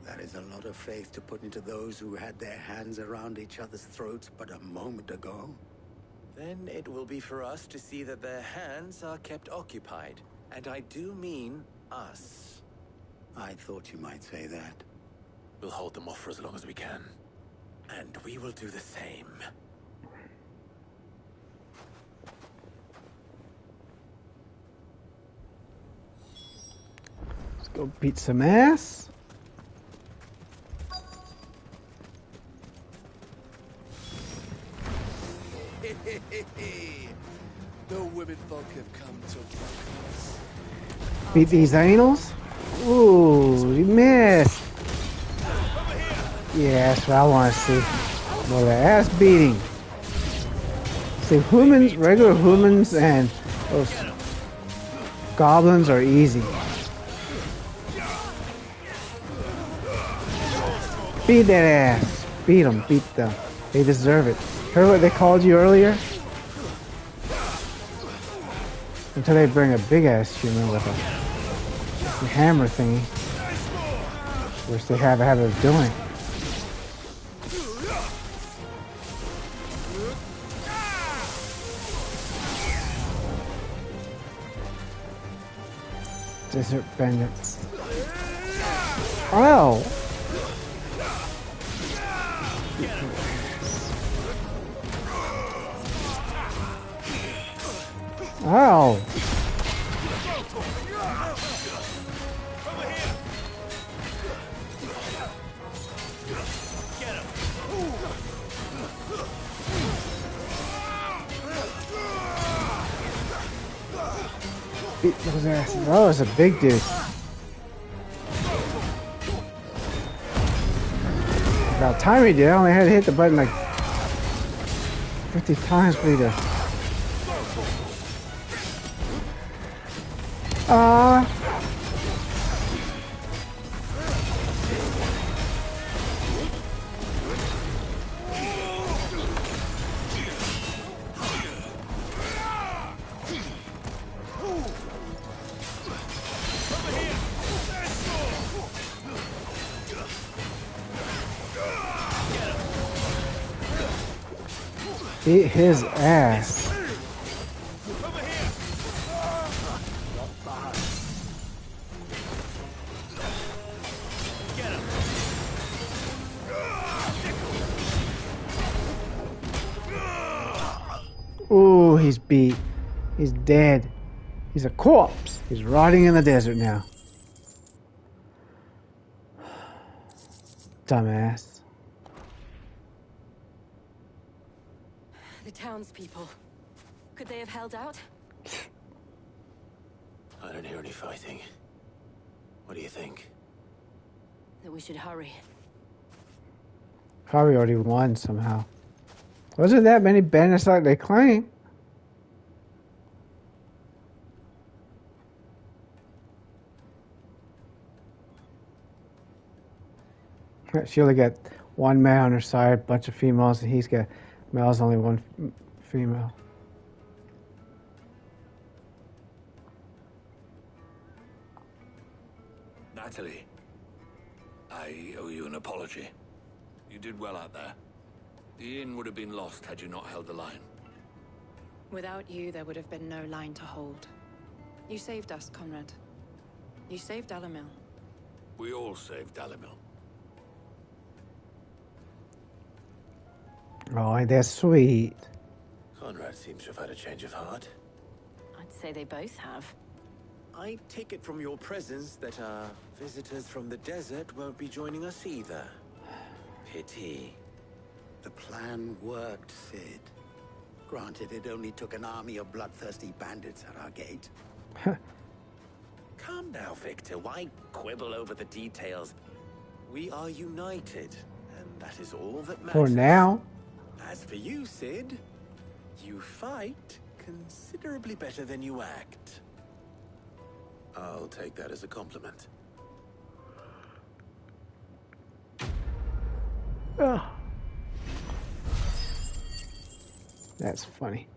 [SPEAKER 16] That is a lot of faith to put into those who had their hands around each other's throats but a moment ago.
[SPEAKER 14] Then it will be for us to see that their hands are kept occupied. And I do mean us.
[SPEAKER 16] I thought you might say that.
[SPEAKER 4] We'll hold them off for as long as we can.
[SPEAKER 14] And we will do the same.
[SPEAKER 1] Let's go beat some ass.
[SPEAKER 17] The women folk have come to welcome us.
[SPEAKER 1] Beat these anals. Ooh, you missed. Yeah, that's what I want to see. Well, the ass beating. See, humans, regular humans, and those goblins are easy. Beat that ass. Beat them. Beat them. They deserve it. Heard what they called you earlier? Until they bring a big ass human with a hammer thingy, which they have a habit of doing. Desert bandits. Ow! Ow! Beat those asses. Oh, it's a big dude. About time he did. I only had to hit the button like 50 times for you to. Beat his ass. Ooh, he's beat. He's dead. He's a corpse. He's rotting in the desert now. Dumbass.
[SPEAKER 8] The townspeople. Could they have held out?
[SPEAKER 4] I don't hear any fighting. What do you think?
[SPEAKER 8] That we should hurry.
[SPEAKER 1] Probably already won somehow. Wasn't that many bandits like they claim? She only got one man on her side, bunch of females, and he's got males, only one female.
[SPEAKER 15] Natalie, I owe you an apology. You did well out there. The inn would have been lost had you not held the line.
[SPEAKER 18] Without you, there would have been no line to hold. You saved us, Conrad. You saved Dalimil.
[SPEAKER 15] We all saved Dalimil.
[SPEAKER 1] Oh, that's sweet.
[SPEAKER 4] Conrad seems to have had a change of heart.
[SPEAKER 8] I'd say they both have.
[SPEAKER 14] I take it from your presence that our visitors from the desert won't be joining us either. Pity.
[SPEAKER 16] The plan worked, Sid. Granted, it only took an army of bloodthirsty bandits at our gate.
[SPEAKER 14] Calm now, Victor. Why quibble over the details? We are united, and that is all that matters.
[SPEAKER 1] For now.
[SPEAKER 14] As for you, Sid, you fight considerably better than you act.
[SPEAKER 4] I'll take that as a compliment.
[SPEAKER 1] Oh. That's funny.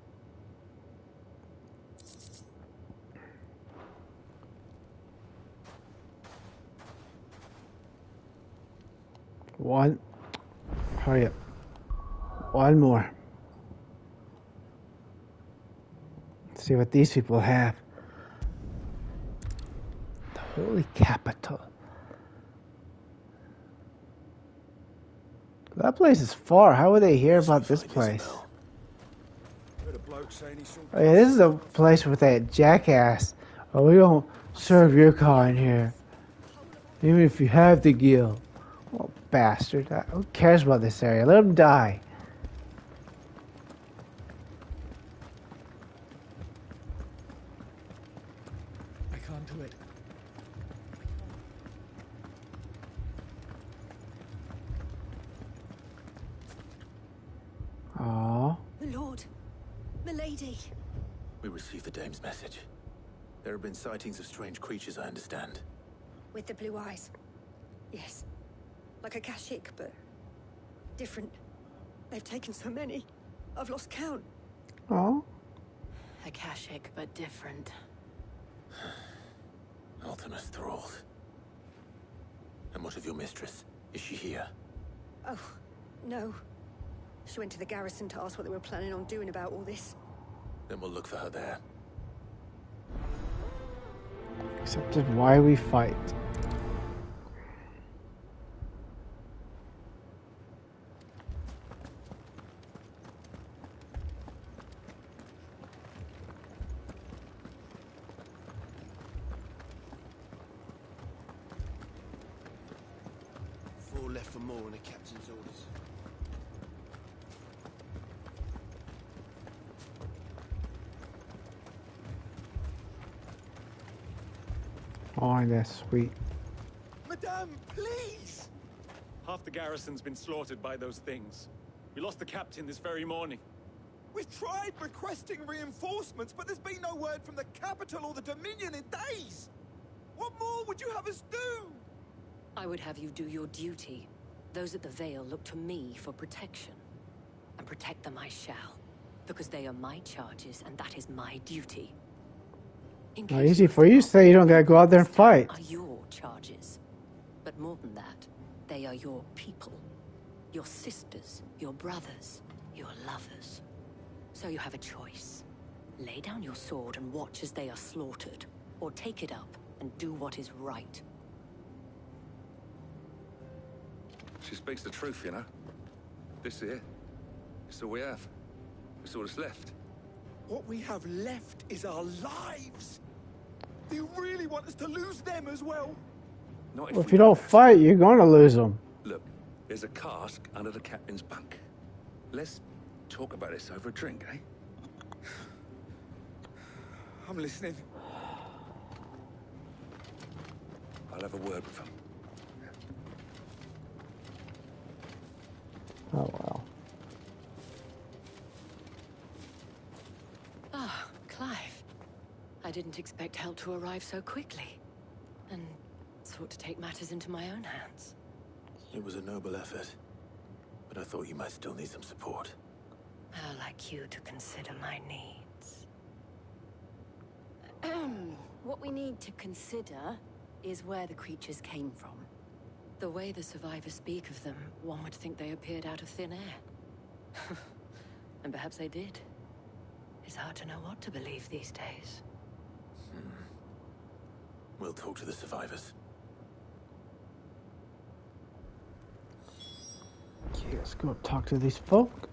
[SPEAKER 1] One. Hurry up. One more. Let's see what these people have. The Holy Capital. That place is far. How would they hear about this place? Oh, yeah, this is a place with that jackass. Oh, we don't serve your kind here. Even if you have the guild. Oh, bastard. Who cares about this area? Let him die.
[SPEAKER 11] I can't do it.
[SPEAKER 1] Aww.
[SPEAKER 6] My lord. Milady.
[SPEAKER 4] We received the dame's message. There have been sightings of strange creatures, I understand.
[SPEAKER 6] With the blue eyes. Yes. Like a Kashik, but different. They've taken so many. I've lost count.
[SPEAKER 1] Oh.
[SPEAKER 8] Akashic, but different.
[SPEAKER 4] Ultimus thralls. And what of your mistress? Is she here?
[SPEAKER 6] Oh, no. She went to the garrison to ask what they were planning on doing about all this.
[SPEAKER 4] Then we'll look for her there.
[SPEAKER 1] Accepted why we fight.
[SPEAKER 17] left for more in the captain's orders.
[SPEAKER 1] Oh, that's sweet.
[SPEAKER 13] Madame, please!
[SPEAKER 19] Half the garrison's been slaughtered by those things. We lost the captain this very morning.
[SPEAKER 13] We've tried requesting reinforcements, but there's been no word from the capital or the Dominion in days! What more would you have us do?
[SPEAKER 8] I would have you do your duty. Those at the Vale look to me for protection. And protect them I shall. Because they are my charges, and that is my duty.
[SPEAKER 1] Not easy for you to say. You don't gotta go out there and fight.
[SPEAKER 8] Are your charges. But more than that, they are your people. Your sisters, your brothers, your lovers. So you have a choice. Lay down your sword and watch as they are slaughtered. Or take it up and do what is right.
[SPEAKER 20] She speaks the truth, you know. This here, it's all we have. It's all that's left.
[SPEAKER 13] What we have left is our lives! Do you really want us to lose them as well?
[SPEAKER 20] Not
[SPEAKER 1] Well, if you don't fight, you're gonna lose them.
[SPEAKER 20] Look, there's a cask under the captain's bunk. Let's talk about this over a drink, eh?
[SPEAKER 13] I'm listening.
[SPEAKER 20] I'll have a word with him.
[SPEAKER 1] Oh, wow.
[SPEAKER 8] Ah, Clive. I didn't expect help to arrive so quickly. And sought to take matters into my own hands.
[SPEAKER 4] It was a noble effort, but I thought you might still need some support.
[SPEAKER 8] How like you to consider my needs. What we need to consider is where the creatures came from. The way the survivors speak of them, one would think they appeared out of thin air. And perhaps they did. It's hard to know what to believe these days.
[SPEAKER 4] We'll talk to the survivors.
[SPEAKER 1] Okay, let's go talk to these folk.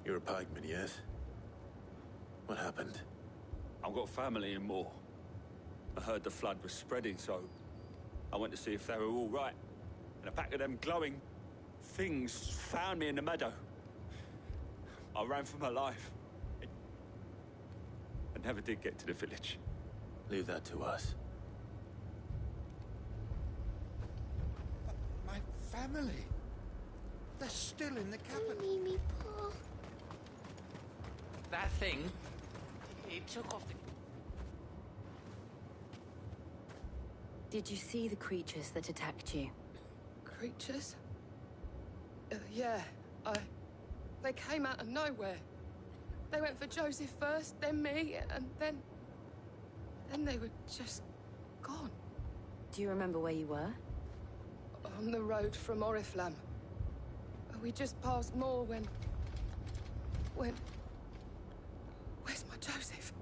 [SPEAKER 4] You're a pikeman, yes? What happened?
[SPEAKER 19] I've got family in Moor. I heard the flood was spreading, so I went to see if they were all right. And a pack of them glowing things found me in the meadow. I ran for my life. I never did get to the village.
[SPEAKER 4] Leave that to us.
[SPEAKER 13] My family. They're still in the capital.
[SPEAKER 14] That thing, it took off the...
[SPEAKER 8] Did you see the creatures that attacked you?
[SPEAKER 10] Creatures? Yeah, they came out of nowhere. They went for Joseph first, then me, and then they were just gone.
[SPEAKER 8] Do you remember where you were?
[SPEAKER 10] On the road from Oriflamme. We just passed Moor when... Where's my Joseph?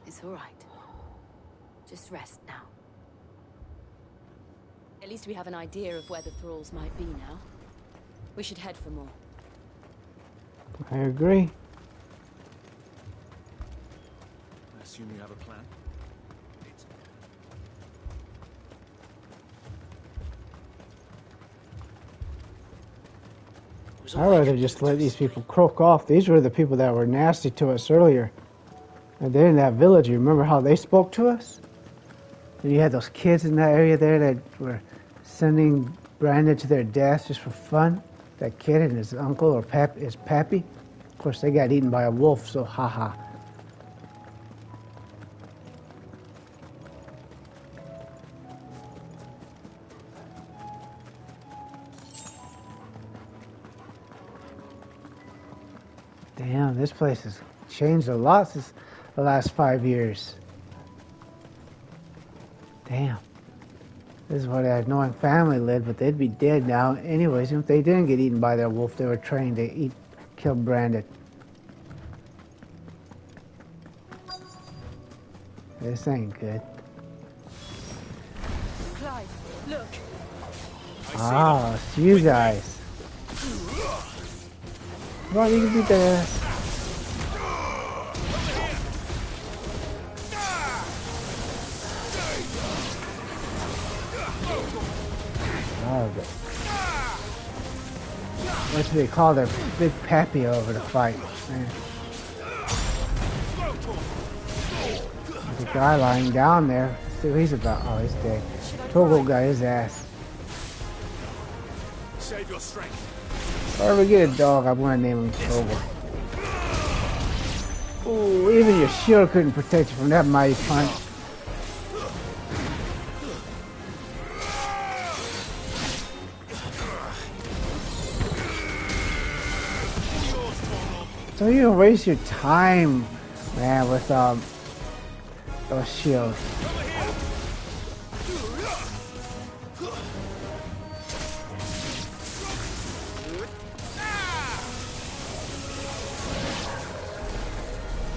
[SPEAKER 8] It's all right. Just rest now. At least we have an idea of where the thralls might be now. We should head for more.
[SPEAKER 1] I agree.
[SPEAKER 9] I assume you have a plan?
[SPEAKER 1] I'd rather just let these people croak off. These were the people that were nasty to us earlier. And they're in that village. You remember how they spoke to us? And you had those kids in that area there that were sending Brandon to their deaths just for fun. That kid and his uncle or his pappy. Of course, they got eaten by a wolf, so haha. Damn, this place has changed a lot since the last 5 years. Damn. This is where that annoying family lived, but they'd be dead now. Anyways, if they didn't get eaten by their wolf, they were trained to kill Brandon. This ain't good.
[SPEAKER 10] Clive, look.
[SPEAKER 1] Ah, it's you guys. Come on, you can beat their ass. Oh, what do they call their big pappy over the fight? Man. The guy lying down there. Let's see what he's about. Oh, he's dead. Togo got his ass.
[SPEAKER 15] Save your strength.
[SPEAKER 1] If I ever get a dog, I'm gonna name him Togo. Ooh, even your shield couldn't protect you from that mighty punch. So you don't waste your time, man, with those shields.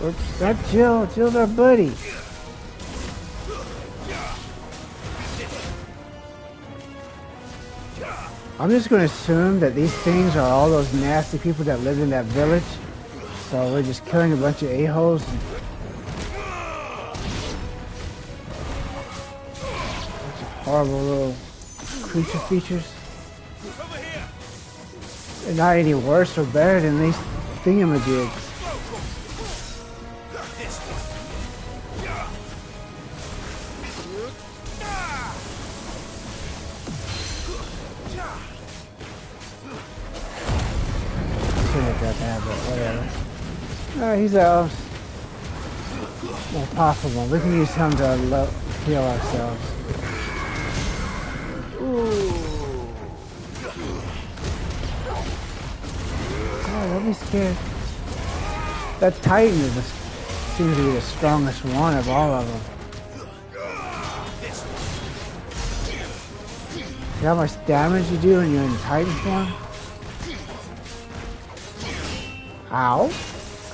[SPEAKER 1] Oops, not Jill. Jill's our buddy. I'm just going to assume that these things are all those nasty people that lived in that village. So we're just killing a bunch of a-holes. Horrible little creature features. They're not any worse or better than these thingamajigs. He's more possible. We can use him to heal ourselves. Ooh. Oh, don't be scared. That Titan seems to be the strongest one of all of them. See how much damage you do when you're in Titan form? Ow.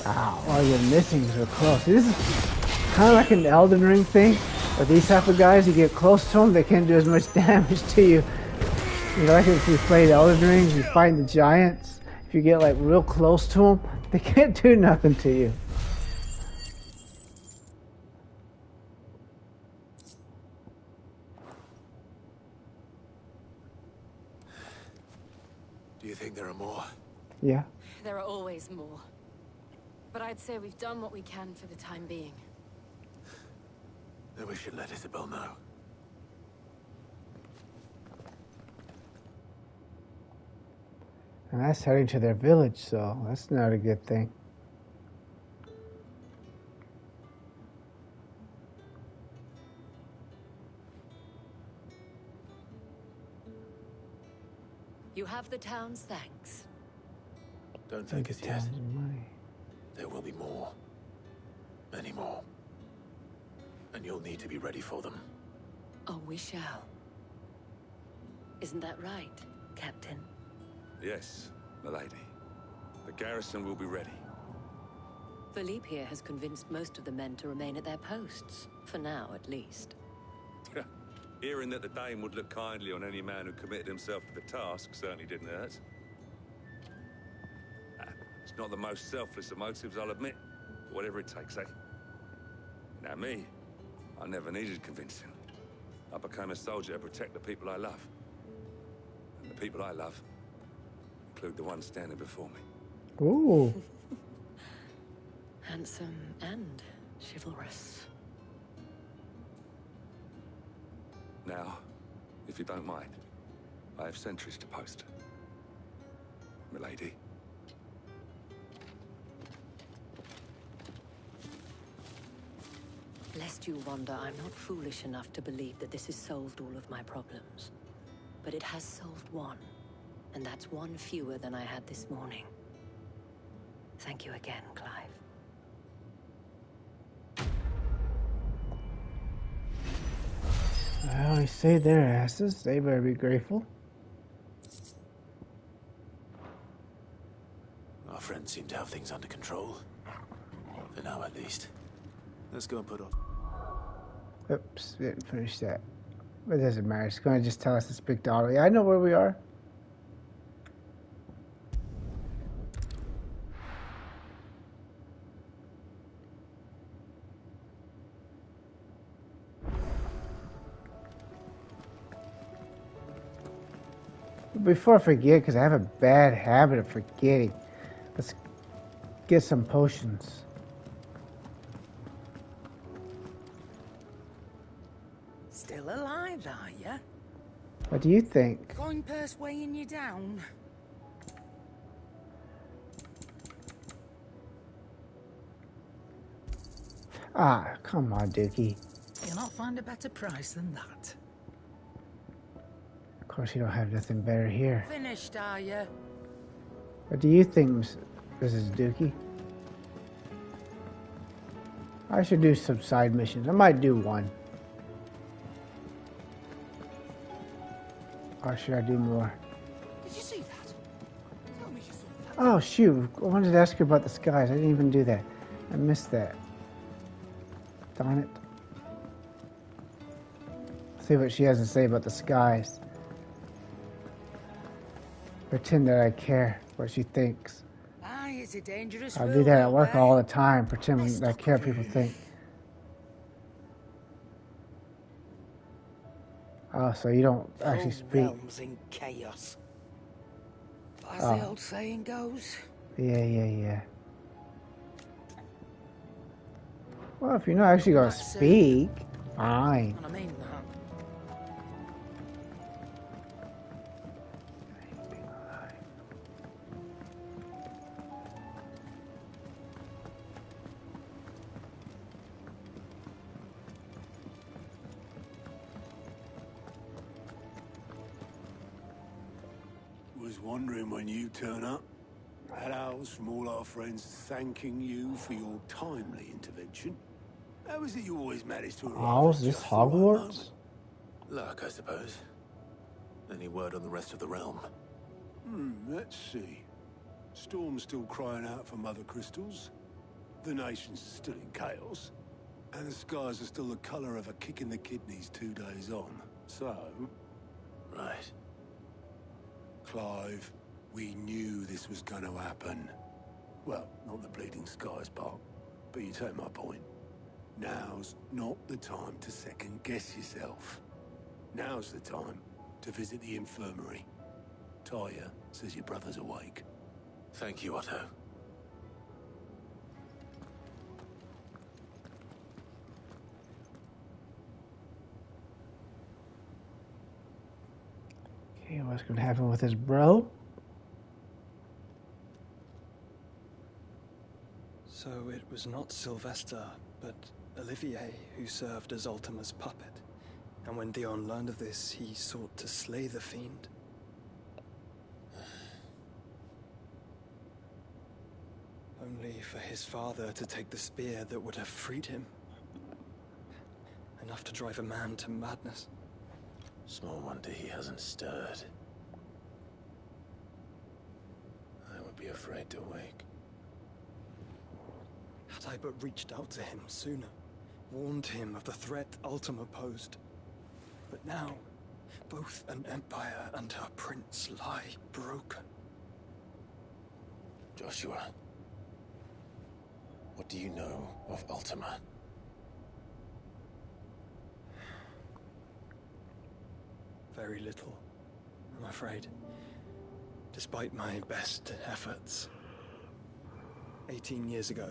[SPEAKER 1] Ow. Oh, you're missing because we're close. See, this is kind of like an Elden Ring thing. But these type of guys, you get close to them, they can't do as much damage to you. You know, like if you play Elden Rings, you fight the giants. If you get like real close to them, they can't do nothing to you.
[SPEAKER 14] Do you think there are more?
[SPEAKER 1] Yeah.
[SPEAKER 8] There are always more. But I'd say we've done what we can for the time being.
[SPEAKER 14] Then we should let Isabel know.
[SPEAKER 1] And that's heading to their village, so that's not a good thing.
[SPEAKER 8] You have the town's thanks.
[SPEAKER 14] Don't thank us yet. There will be more. Many more. And you'll need to be ready for them.
[SPEAKER 8] Oh, we shall. Isn't that right, Captain?
[SPEAKER 20] Yes, milady. The garrison will be ready.
[SPEAKER 8] Philippe here has convinced most of the men to remain at their posts. For now, at least.
[SPEAKER 20] Hearing that the Dane would look kindly on any man who committed himself to the task certainly didn't hurt. It's not the most selfless of motives, I'll admit. But whatever it takes, eh? Now me, I never needed convincing. I became a soldier to protect the people I love. And the people I love include the ones standing before me.
[SPEAKER 1] Ooh.
[SPEAKER 8] Handsome and chivalrous.
[SPEAKER 20] Now, if you don't mind, I have sentries to post. Milady.
[SPEAKER 8] Lest you wonder, I'm not foolish enough to believe that this has solved all of my problems. But it has solved one, and that's one fewer than I had this morning. Thank you again, Clive.
[SPEAKER 1] Well, they saved their asses. They better be grateful.
[SPEAKER 14] Our friends seem to have things under control. For now, at least. Let's go and put on.
[SPEAKER 1] Oops, didn't finish that. But it doesn't matter. It's going to just tell us to speak to Otto. Yeah, I know where we are. before I forget, because I have a bad habit of forgetting, let's get some potions.
[SPEAKER 21] Still alive, are ya?
[SPEAKER 1] What do you think?
[SPEAKER 21] Coin purse weighing you down?
[SPEAKER 1] Ah, come on, Dookie.
[SPEAKER 21] You'll not find a better price than that.
[SPEAKER 1] Of course, you don't have nothing better here.
[SPEAKER 21] Finished, are ya?
[SPEAKER 1] What do you think, Mrs. Dookie? I should do some side missions. I might do one. Or should I do more?
[SPEAKER 21] Did you see that? Tell me you saw that.
[SPEAKER 1] Oh, shoot. I wanted to ask you about the skies. I didn't even do that. I missed that. Darn it. Let's see what she has to say about the skies. Pretend that I care what she thinks.
[SPEAKER 21] Aye, it's a dangerous
[SPEAKER 1] I do that at work all the time. Pretend I care what people think. Oh, so you don't actually speak.
[SPEAKER 21] Realms in chaos. As the old saying goes.
[SPEAKER 1] Yeah. Well, if you're not actually going to speak, fine.
[SPEAKER 21] And I mean that.
[SPEAKER 3] Was wondering when you turn up. Had owls from all our friends thanking you for your timely intervention. How is it you always manage to arrive?
[SPEAKER 1] Oh, is this Hogwarts?
[SPEAKER 4] Luck, I suppose. Any word on the rest of the realm?
[SPEAKER 3] Let's see. Storm's still crying out for mother crystals. The nation's still in chaos. And the skies are still the colour of a kick in the kidneys 2 days on. So...
[SPEAKER 4] Right.
[SPEAKER 3] Clive, we knew this was going to happen. Well, not the bleeding skies part, but you take my point. Now's not the time to second-guess yourself. Now's the time to visit the infirmary. Talia says your brother's awake.
[SPEAKER 4] Thank you, Otto.
[SPEAKER 1] Okay, what's going to happen with his bro?
[SPEAKER 22] So it was not Sylvester, but Olivier who served as Ultima's puppet. And when Dion learned of this, he sought to slay the fiend. Only for his father to take the spear that would have freed him. Enough to drive a man to madness.
[SPEAKER 4] Small wonder he hasn't stirred. I would be afraid to wake.
[SPEAKER 22] Had I but reached out to him sooner, warned him of the threat Ultima posed. But now, both an empire and her prince lie broken.
[SPEAKER 4] Joshua, what do you know of Ultima?
[SPEAKER 22] Very little, I'm afraid. Despite my best efforts. 18 years ago,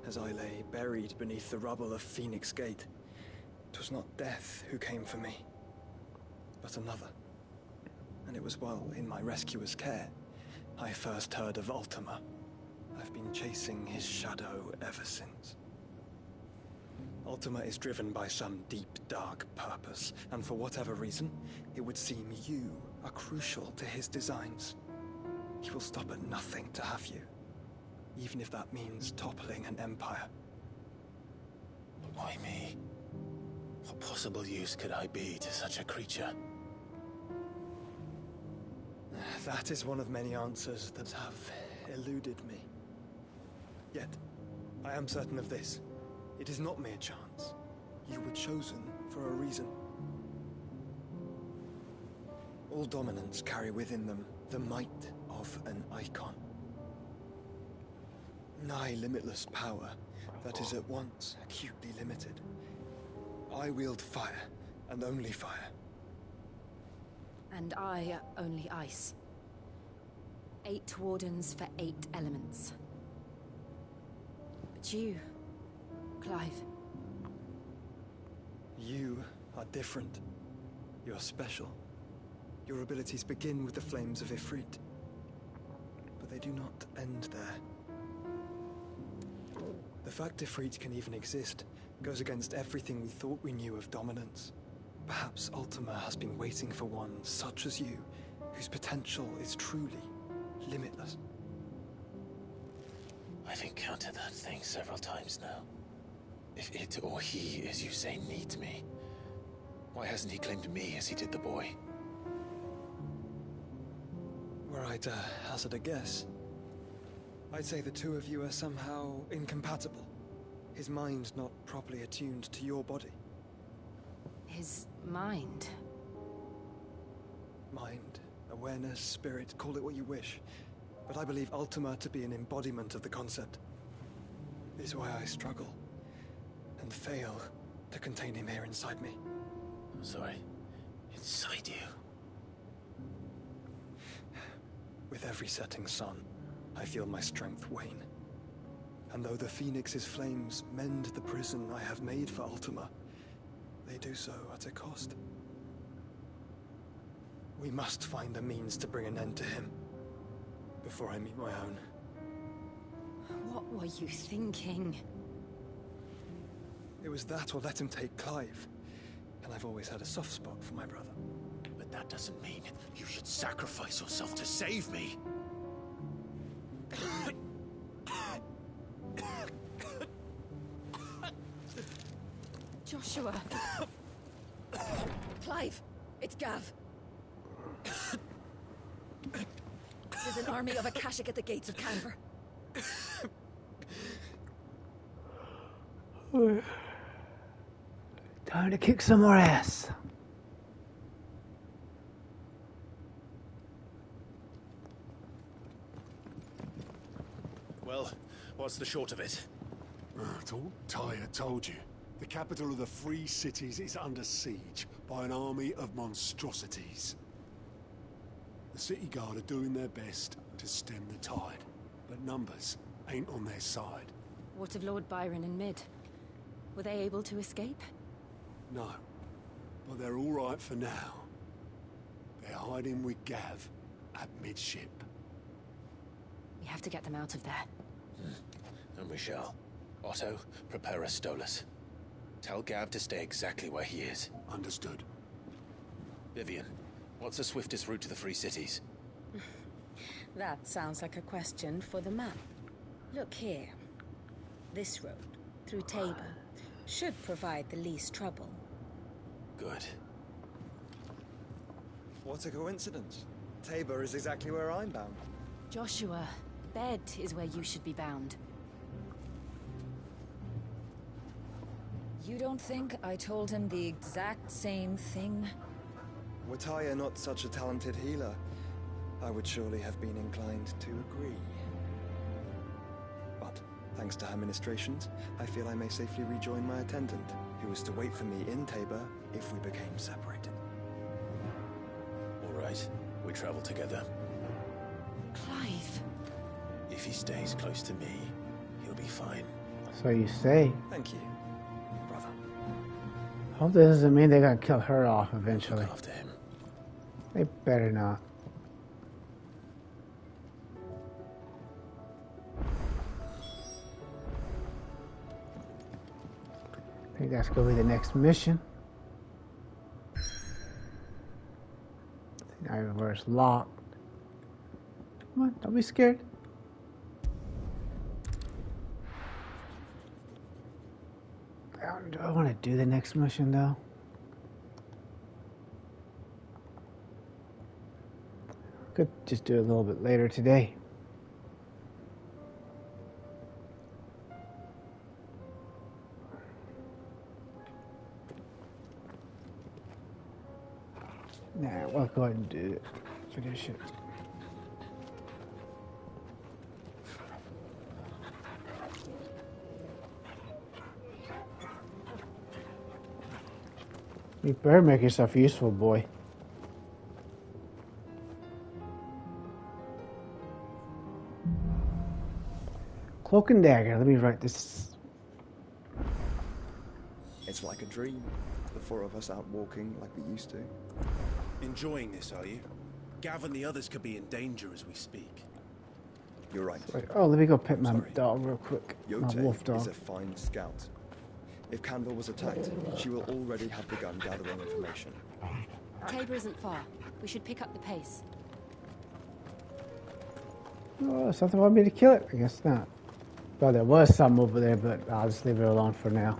[SPEAKER 22] as I lay buried beneath the rubble of Phoenix Gate, it was not death who came for me, but another. And it was while in my rescuer's care, I first heard of Ultima. I've been chasing his shadow ever since. Ultima is driven by some deep, dark purpose, and for whatever reason, it would seem you are crucial to his designs. He will stop at nothing to have you, even if that means toppling an empire.
[SPEAKER 4] But why me? What possible use could I be to such a creature?
[SPEAKER 22] That is one of many answers that have eluded me. Yet, I am certain of this. It is not mere chance. You were chosen for a reason. All dominants carry within them the might of an Eikon. Nigh limitless power that is at once acutely limited. I wield fire, and only fire.
[SPEAKER 8] And I only ice. 8 wardens for 8 elements. But you, Clive.
[SPEAKER 22] You are different. You're special. Your abilities begin with the flames of Ifrit. But they do not end there. The fact Ifrit can even exist goes against everything we thought we knew of dominance. Perhaps Ultima has been waiting for one such as you, whose potential is truly limitless.
[SPEAKER 4] I've encountered that thing several times now. If it or he, as you say, needs me, why hasn't he claimed me as he did the boy?
[SPEAKER 22] Were I to hazard a guess, I'd say the two of you are somehow incompatible. His mind not properly attuned to your body.
[SPEAKER 8] His mind?
[SPEAKER 22] Mind, awareness, spirit, call it what you wish. But I believe Ultima to be an embodiment of the concept. This is why I struggle and fail to contain him here inside me.
[SPEAKER 4] I'm sorry. Inside you?
[SPEAKER 22] With every setting sun, I feel my strength wane. And though the Phoenix's flames mend the prison I have made for Ultima, they do so at a cost. We must find a means to bring an end to him before I meet my own.
[SPEAKER 8] What were you thinking?
[SPEAKER 22] It was that or let him take Clive. And I've always had a soft spot for my brother.
[SPEAKER 4] But that doesn't mean you should sacrifice yourself to save me.
[SPEAKER 6] Joshua. Clive, it's Gav. There's an army of Akashic at the gates of Canver.
[SPEAKER 1] Time to kick some more ass.
[SPEAKER 2] Well, what's the short of it?
[SPEAKER 3] Tyre told you. The capital of the Free Cities is under siege by an army of monstrosities. The city guard are doing their best to stem the tide, but numbers ain't on their side.
[SPEAKER 8] What of Lord Byron and Mid? Were they able to escape?
[SPEAKER 3] No, but they're all right for now. They're hiding with Gav at midship.
[SPEAKER 8] We have to get them out of there.
[SPEAKER 4] And we shall. Otto, prepare a Stolas. Tell Gav to stay exactly where he is.
[SPEAKER 3] Understood.
[SPEAKER 4] Vivian, what's the swiftest route to the Free Cities?
[SPEAKER 5] That sounds like a question for the map. Look here. This road, through Tabor, should provide the least trouble.
[SPEAKER 4] Good.
[SPEAKER 22] What a coincidence. Tabor is exactly where I'm bound.
[SPEAKER 8] Joshua, bed is where you should be bound.
[SPEAKER 5] You don't think I told him the exact same thing?
[SPEAKER 22] Were Tyre not such a talented healer, I would surely have been inclined to agree. But, thanks to her ministrations, I feel I may safely rejoin my attendant, who was to wait for me in Tabor if we became separated.
[SPEAKER 4] All right, we travel together.
[SPEAKER 8] Clive.
[SPEAKER 4] If he stays close to me, he'll be fine.
[SPEAKER 1] So you say.
[SPEAKER 22] Thank you, brother.
[SPEAKER 1] Hope this doesn't mean they're gonna kill her off eventually.
[SPEAKER 4] Look after him.
[SPEAKER 1] They better not. I think that's gonna be the next mission. Now where it's locked. Come on, don't be scared. Do I want to do the next mission though? Could just do it a little bit later today. Nah, we'll go ahead and do it. Finish it. You better make yourself useful, boy. Cloak and Dagger. Let me write this.
[SPEAKER 22] It's like a dream. The four of us out walking like we used to.
[SPEAKER 2] Enjoying this, are you? Gav and the others could be in danger as we speak.
[SPEAKER 22] You're right.
[SPEAKER 1] Oh, let me go pet my dog real quick. My wolf
[SPEAKER 22] Yote
[SPEAKER 1] dog.
[SPEAKER 22] is a fine scout. If Canville was attacked, she will already have begun gathering information.
[SPEAKER 8] Tabor isn't far. We should pick up the pace.
[SPEAKER 1] Oh, something want me to kill it? I guess not. Well, there was some over there, but I'll just leave it alone for now.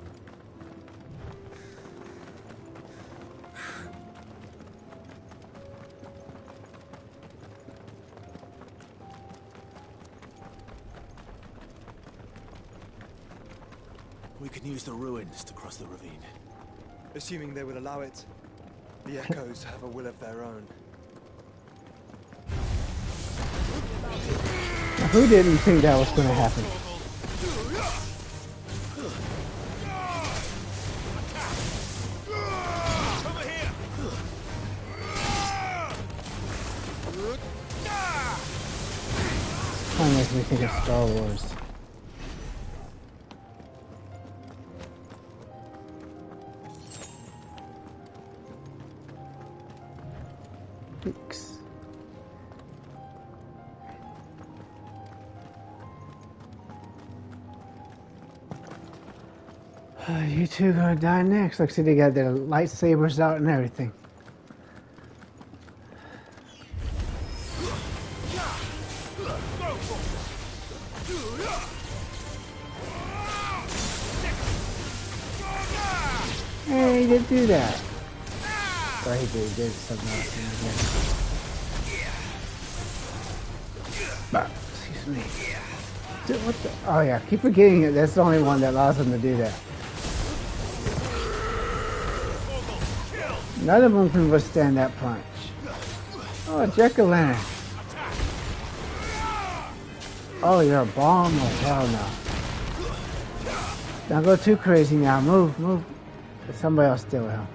[SPEAKER 2] We can use the ruins to cross the ravine.
[SPEAKER 22] Assuming they would allow it. The Echoes have a will of their own.
[SPEAKER 1] Who didn't think that was going to happen? Kind of makes me think of Star Wars. Oops. You two gonna die next. Looks like they got their lightsabers out and everything. Hey, he didn't do that. Or he did something else in again. Excuse me. Dude, what the? Oh yeah, keep forgetting it. That's the only one that allows him to do that. None of them can withstand that punch. Oh, jack-o'-lantern. Oh, you're a bomb? Oh, hell no. Don't go too crazy now. Move. Let somebody else deal with him.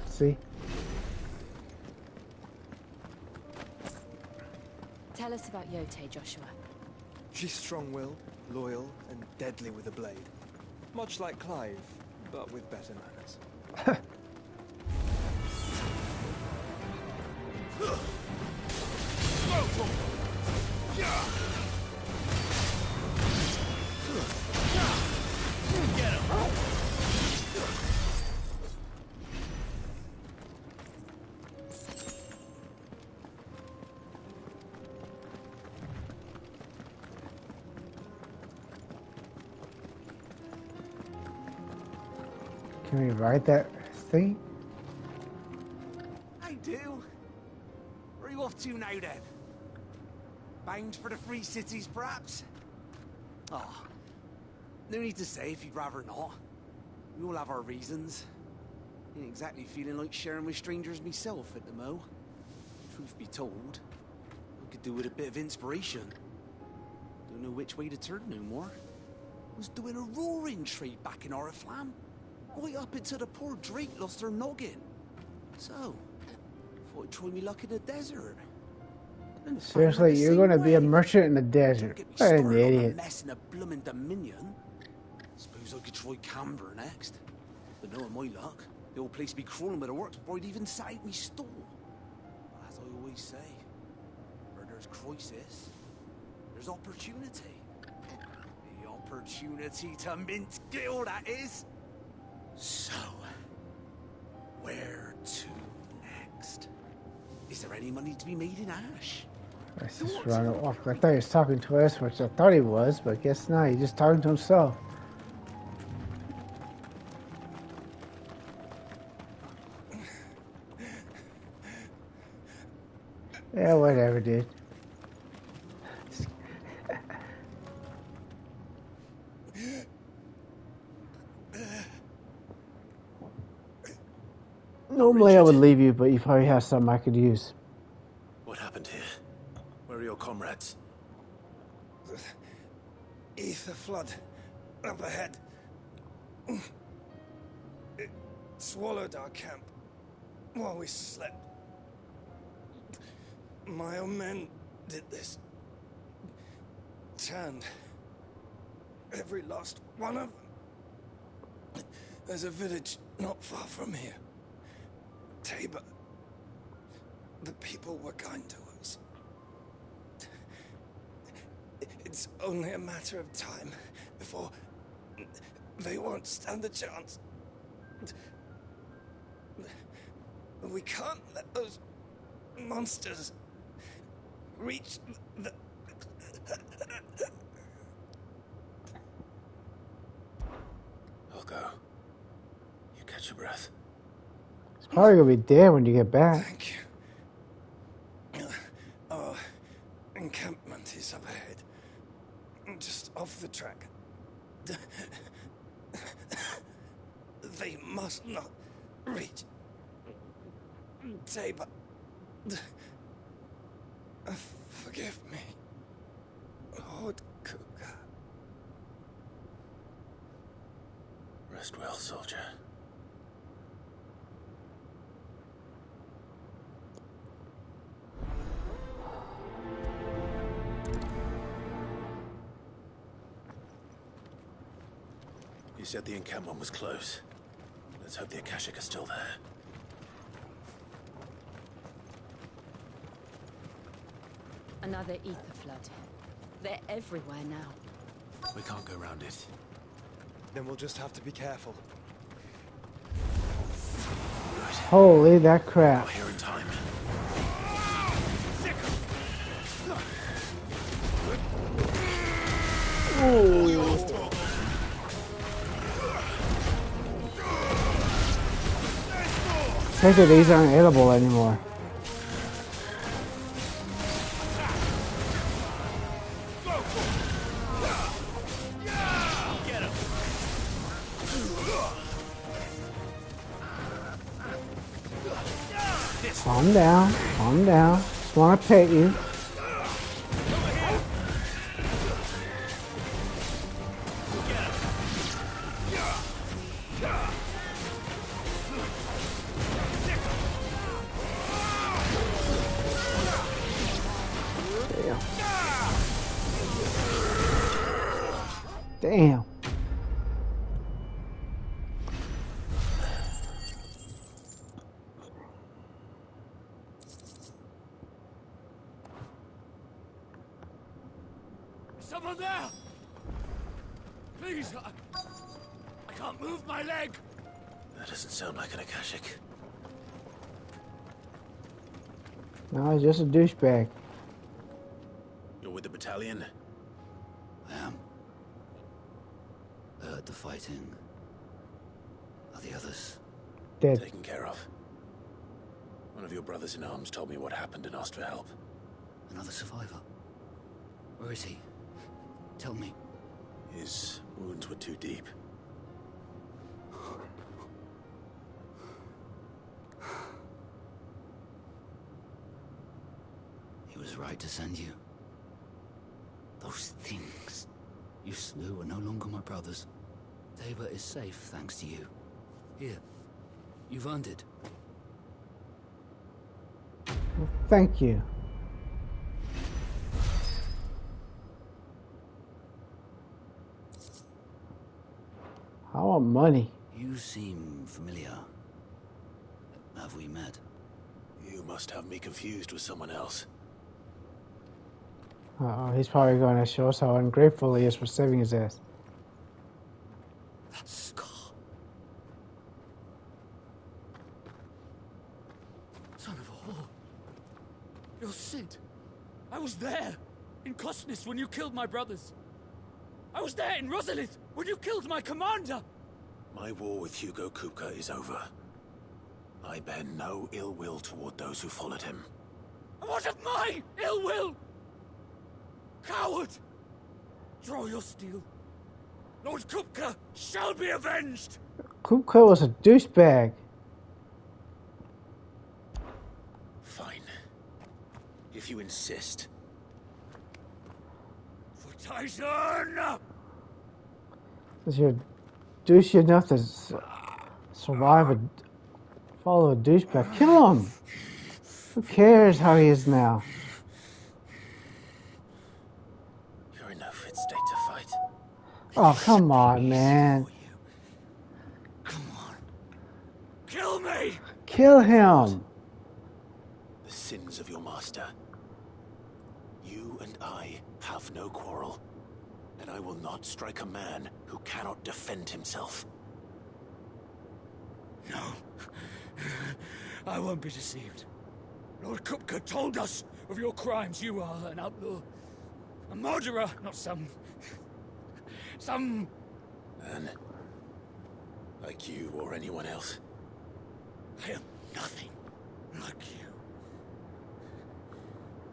[SPEAKER 1] See?
[SPEAKER 8] Tell us about Yote, Joshua.
[SPEAKER 22] She's strong-willed, loyal, and deadly with a blade. Much like Clive, but with better manners.
[SPEAKER 2] Get him!
[SPEAKER 1] Can we write that thing?
[SPEAKER 7] I do. Where are you off to now, then? Bound for the Free Cities, perhaps? Oh, no need to say if you'd rather not. We all have our reasons. Ain't exactly feeling like sharing with strangers myself at the mo. Truth be told, I could do with a bit of inspiration. Don't know which way to turn no more. Was doing a roaring trade back in Oriflamme. Right up until the poor Drake lost her noggin. So, thought I'd try me luck in the desert.
[SPEAKER 1] Seriously, you're going to be a merchant in the desert. What an idiot.
[SPEAKER 7] Mess in a bloomin' Dominion. Suppose I could try Canberra next. But knowing my luck, the old place be crawling with the works before I'd even set out me store. But as I always say, where there's crisis, there's opportunity. The opportunity to mint skill, that is. So, where to next? Is there any money to be made in Ash?
[SPEAKER 1] Let's just run it off. I thought he was talking to us, which I thought he was, but I guess not. He's just talking to himself. Yeah, whatever, dude. Normally I would leave you, but you probably have something I could use.
[SPEAKER 2] What happened here? Where are your comrades?
[SPEAKER 13] The ether flood up ahead. It swallowed our camp while we slept.
[SPEAKER 21] My own men did this. Turned every last one of them. There's a village not far from here. Tabor. The people were kind to us. It's only a matter of time before they won't stand a chance. We can't let those monsters reach the...
[SPEAKER 4] I'll go. You catch your breath.
[SPEAKER 1] It's probably gonna be dead when you get back.
[SPEAKER 21] Thank you. Our encampment is up ahead. Just off the track. They must not reach Tabor. Forgive me, Lord Kuka.
[SPEAKER 4] Rest well, soldier. You said the encampment was close. Let's hope the Akashic are still there.
[SPEAKER 8] Another ether flood. They're everywhere now.
[SPEAKER 4] We can't go around it.
[SPEAKER 22] Then we'll just have to be careful.
[SPEAKER 1] Holy that crap.
[SPEAKER 4] Here in time.
[SPEAKER 1] Take it, these aren't edible anymore. Calm down, calm down. Just want to pet you. Damn.
[SPEAKER 15] Someone there! Please, I can't move my leg!
[SPEAKER 4] That doesn't sound like an Akashic.
[SPEAKER 1] No, it's just a douchebag.
[SPEAKER 4] You're with the battalion?
[SPEAKER 12] I am. I heard the fighting. Are the others?
[SPEAKER 1] Dead.
[SPEAKER 4] Taken care of. One of your brothers in arms told me what happened and asked for help.
[SPEAKER 12] Another survivor? Where is he? Tell me.
[SPEAKER 4] His wounds were too deep.
[SPEAKER 12] He was right to send you. Those things you slew are no longer my brothers. Tabor is safe thanks to you. Here, you've earned it.
[SPEAKER 1] Well, thank you. I want money.
[SPEAKER 12] You seem familiar. Have we met?
[SPEAKER 4] You must have me confused with someone else.
[SPEAKER 1] Uh-oh, he's probably going to show us how ungrateful he is for saving his ass.
[SPEAKER 12] That scar.
[SPEAKER 15] Son of a whore. You're Sid. I was there, in Cosnus, when you killed my brothers. I was there in Rosalith, when you killed my commander.
[SPEAKER 4] My war with Hugo Kupka is over. I bear no ill will toward those who followed him.
[SPEAKER 15] What of my ill will? Coward! Draw your steel. Lord Kupka shall be avenged!
[SPEAKER 1] Kupka was a douchebag.
[SPEAKER 4] Fine. If you insist.
[SPEAKER 15] For Tyson!
[SPEAKER 1] Because you're douchey enough to survive follow a douchebag. Kill him! Who cares how he is now?
[SPEAKER 14] You're in no fit state to fight.
[SPEAKER 1] Oh, come on, man.
[SPEAKER 14] Kill me!
[SPEAKER 1] Kill him.
[SPEAKER 14] The sins of your master. You and I have no quarrel, and I will not strike a man who cannot defend himself.
[SPEAKER 16] No. I won't be deceived. Lord Kupka told us of your crimes. You are an outlaw. A murderer, not some...
[SPEAKER 14] Man. Like you or anyone else.
[SPEAKER 16] I am nothing like you.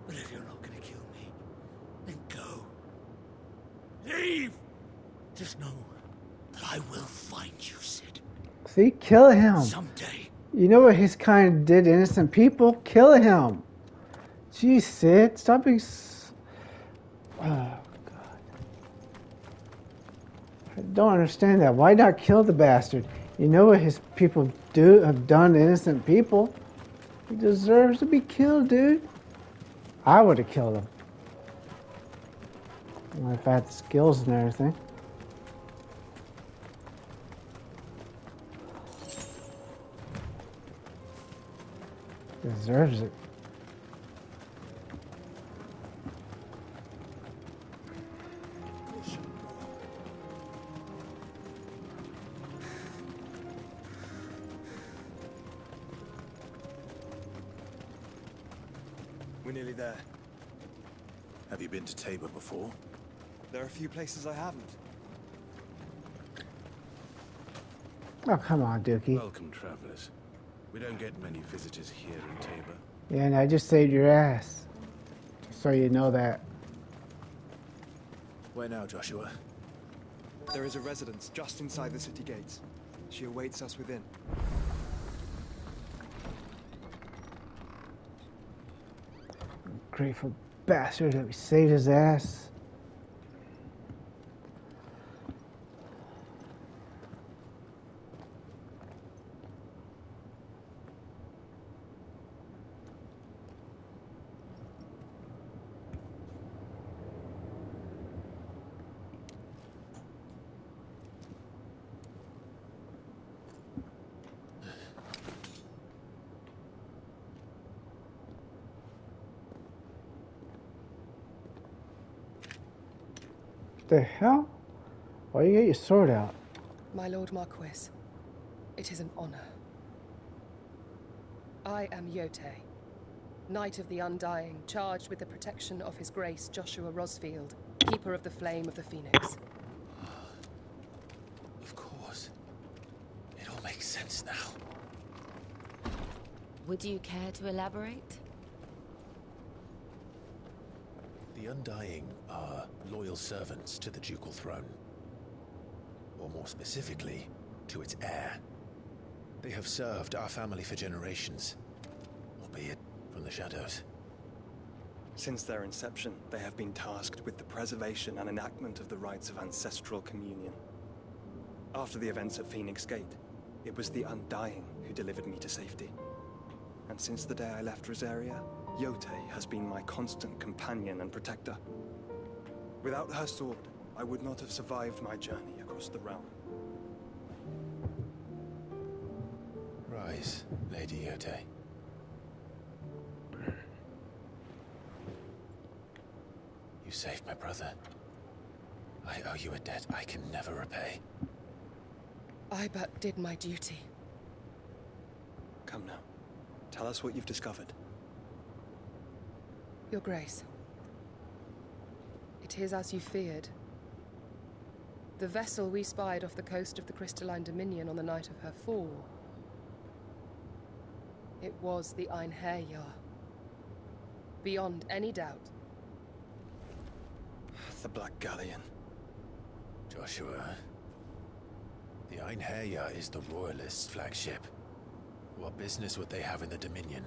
[SPEAKER 16] But if you're not gonna kill me, then go. Leave! Just know that I will find you, Sid.
[SPEAKER 1] See, kill him.
[SPEAKER 16] Someday.
[SPEAKER 1] You know what his kind did to innocent people? Kill him. Jeez, Sid, stop being... Oh, God. I don't understand that. Why not kill the bastard? You know what his people have done to innocent people? He deserves to be killed, dude. I would have killed him. If I had the skills and everything. Deserves it.
[SPEAKER 22] We're nearly there.
[SPEAKER 14] Have you been to Tabor before?
[SPEAKER 22] There are a few places I haven't.
[SPEAKER 1] Oh, come on, Dookie.
[SPEAKER 2] Welcome, travelers. We don't get many visitors here in Tabor.
[SPEAKER 1] Yeah, and I just saved your ass. So you know that.
[SPEAKER 14] Where now, Joshua?
[SPEAKER 22] There is a residence just inside the city gates. She awaits us within.
[SPEAKER 1] Grateful bastard that we saved his ass. The hell? Why you get your sword out?
[SPEAKER 10] My Lord Marquis, it is an honor. I am Yote, Knight of the Undying, charged with the protection of His Grace Joshua Rosfield, Keeper of the Flame of the Phoenix.
[SPEAKER 14] Of course. It all makes sense now.
[SPEAKER 8] Would you care to elaborate?
[SPEAKER 14] The Undying are loyal servants to the ducal throne. Or more specifically, to its heir. They have served our family for generations, albeit from the shadows.
[SPEAKER 22] Since their inception, they have been tasked with the preservation and enactment of the rites of ancestral communion. After the events at Phoenix Gate, it was the Undying who delivered me to safety. And since the day I left Rosaria, Yote has been my constant companion and protector. Without her sword, I would not have survived my journey across the realm.
[SPEAKER 14] Rise, Lady Yote. You saved my brother. I owe you a debt I can never repay.
[SPEAKER 10] I but did my duty.
[SPEAKER 22] Come now. Tell us what you've discovered.
[SPEAKER 10] Your Grace. It is as you feared. The vessel we spied off the coast of the Crystalline Dominion on the night of her fall. It was the Einherjar. Beyond any doubt.
[SPEAKER 22] The Black Galleon.
[SPEAKER 14] Joshua. The Einherjar is the Royalists' flagship. What business would they have in the Dominion?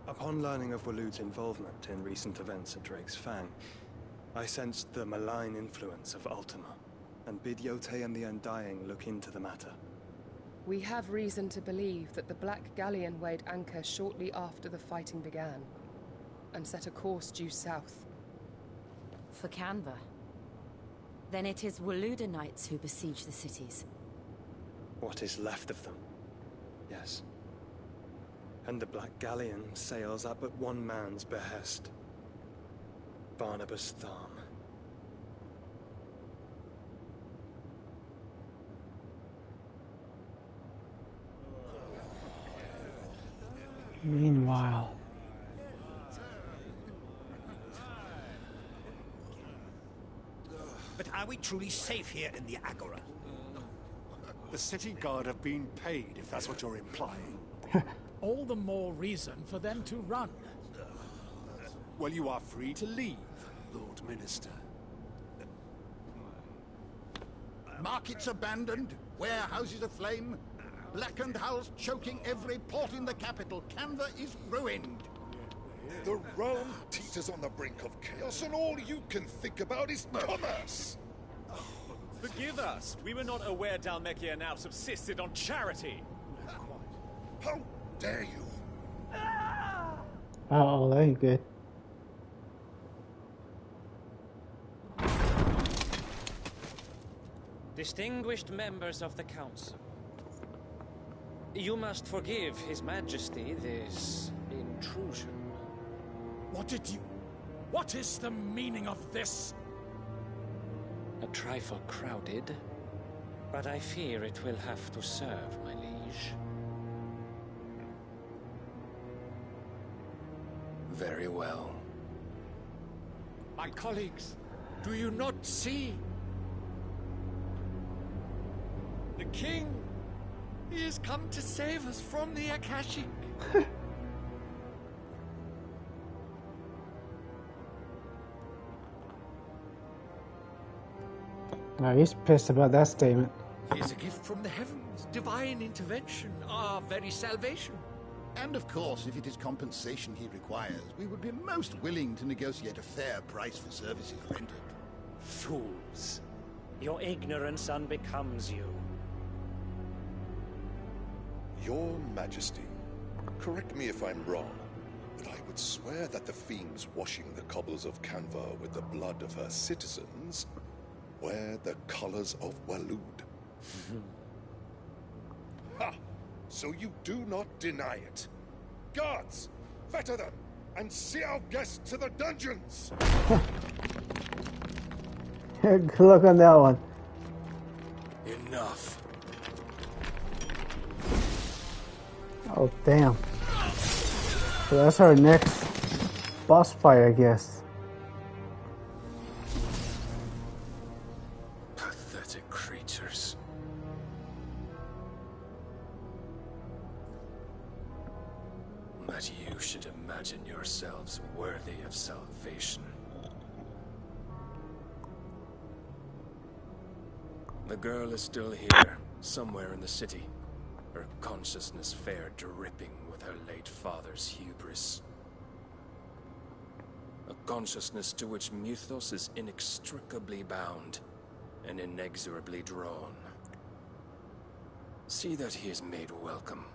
[SPEAKER 22] Upon learning of Waloed's involvement in recent events at Drake's Fang, I sensed the malign influence of Ultima, and bid Yote and the Undying look into the matter.
[SPEAKER 11] We have reason to believe that the Black Galleon weighed anchor shortly after the fighting began, and set a course due south.
[SPEAKER 8] For Canva? Then it is Waluda knights who besiege the cities.
[SPEAKER 22] What is left of them? Yes. And the Black Galleon sails at but one man's behest. Barnabas Tharm.
[SPEAKER 1] Meanwhile,
[SPEAKER 18] but are we truly safe here in the Agora?
[SPEAKER 3] The city guard have been paid, if that's what you're implying.
[SPEAKER 23] All the more reason for them to run.
[SPEAKER 3] Well, you are free to leave, Lord Minister.
[SPEAKER 24] Markets abandoned, warehouses aflame, blackened hulls choking every port in the capital. Canva is ruined.
[SPEAKER 25] The realm teeters on the brink of chaos, and all you can think about is commerce.
[SPEAKER 26] Forgive us. We were not aware Dhalmekia now subsisted on charity.
[SPEAKER 25] How dare you?
[SPEAKER 1] oh, that ain't good.
[SPEAKER 27] Distinguished members of the Council, you must forgive His Majesty this intrusion.
[SPEAKER 23] What is the meaning of this?
[SPEAKER 27] A trifle crowded, but I fear it will have to serve, my liege.
[SPEAKER 24] Very well.
[SPEAKER 23] My colleagues, do you not see? The king, he has come to save us from the Akashic.
[SPEAKER 1] Now he's pissed about that statement.
[SPEAKER 23] He is a gift from the heavens, divine intervention, our very salvation.
[SPEAKER 25] And of course, if it is compensation he requires, we would be most willing to negotiate a fair price for services rendered.
[SPEAKER 27] Fools. Your ignorance unbecomes you.
[SPEAKER 25] Your Majesty, correct me if I'm wrong, but I would swear that the fiends washing the cobbles of Canva with the blood of her citizens wear the colors of Walud. Ha! So you do not deny it. Guards, fetter them, and see our guests to the dungeons!
[SPEAKER 1] Good luck on that one.
[SPEAKER 24] Enough.
[SPEAKER 1] Oh, damn. So that's our next boss fight, I guess.
[SPEAKER 24] Pathetic creatures. That you should imagine yourselves worthy of salvation. The girl is still here, somewhere in the city. Her consciousness fair dripping with her late father's hubris. A consciousness to which Mythos is inextricably bound and inexorably drawn. See that he is made welcome.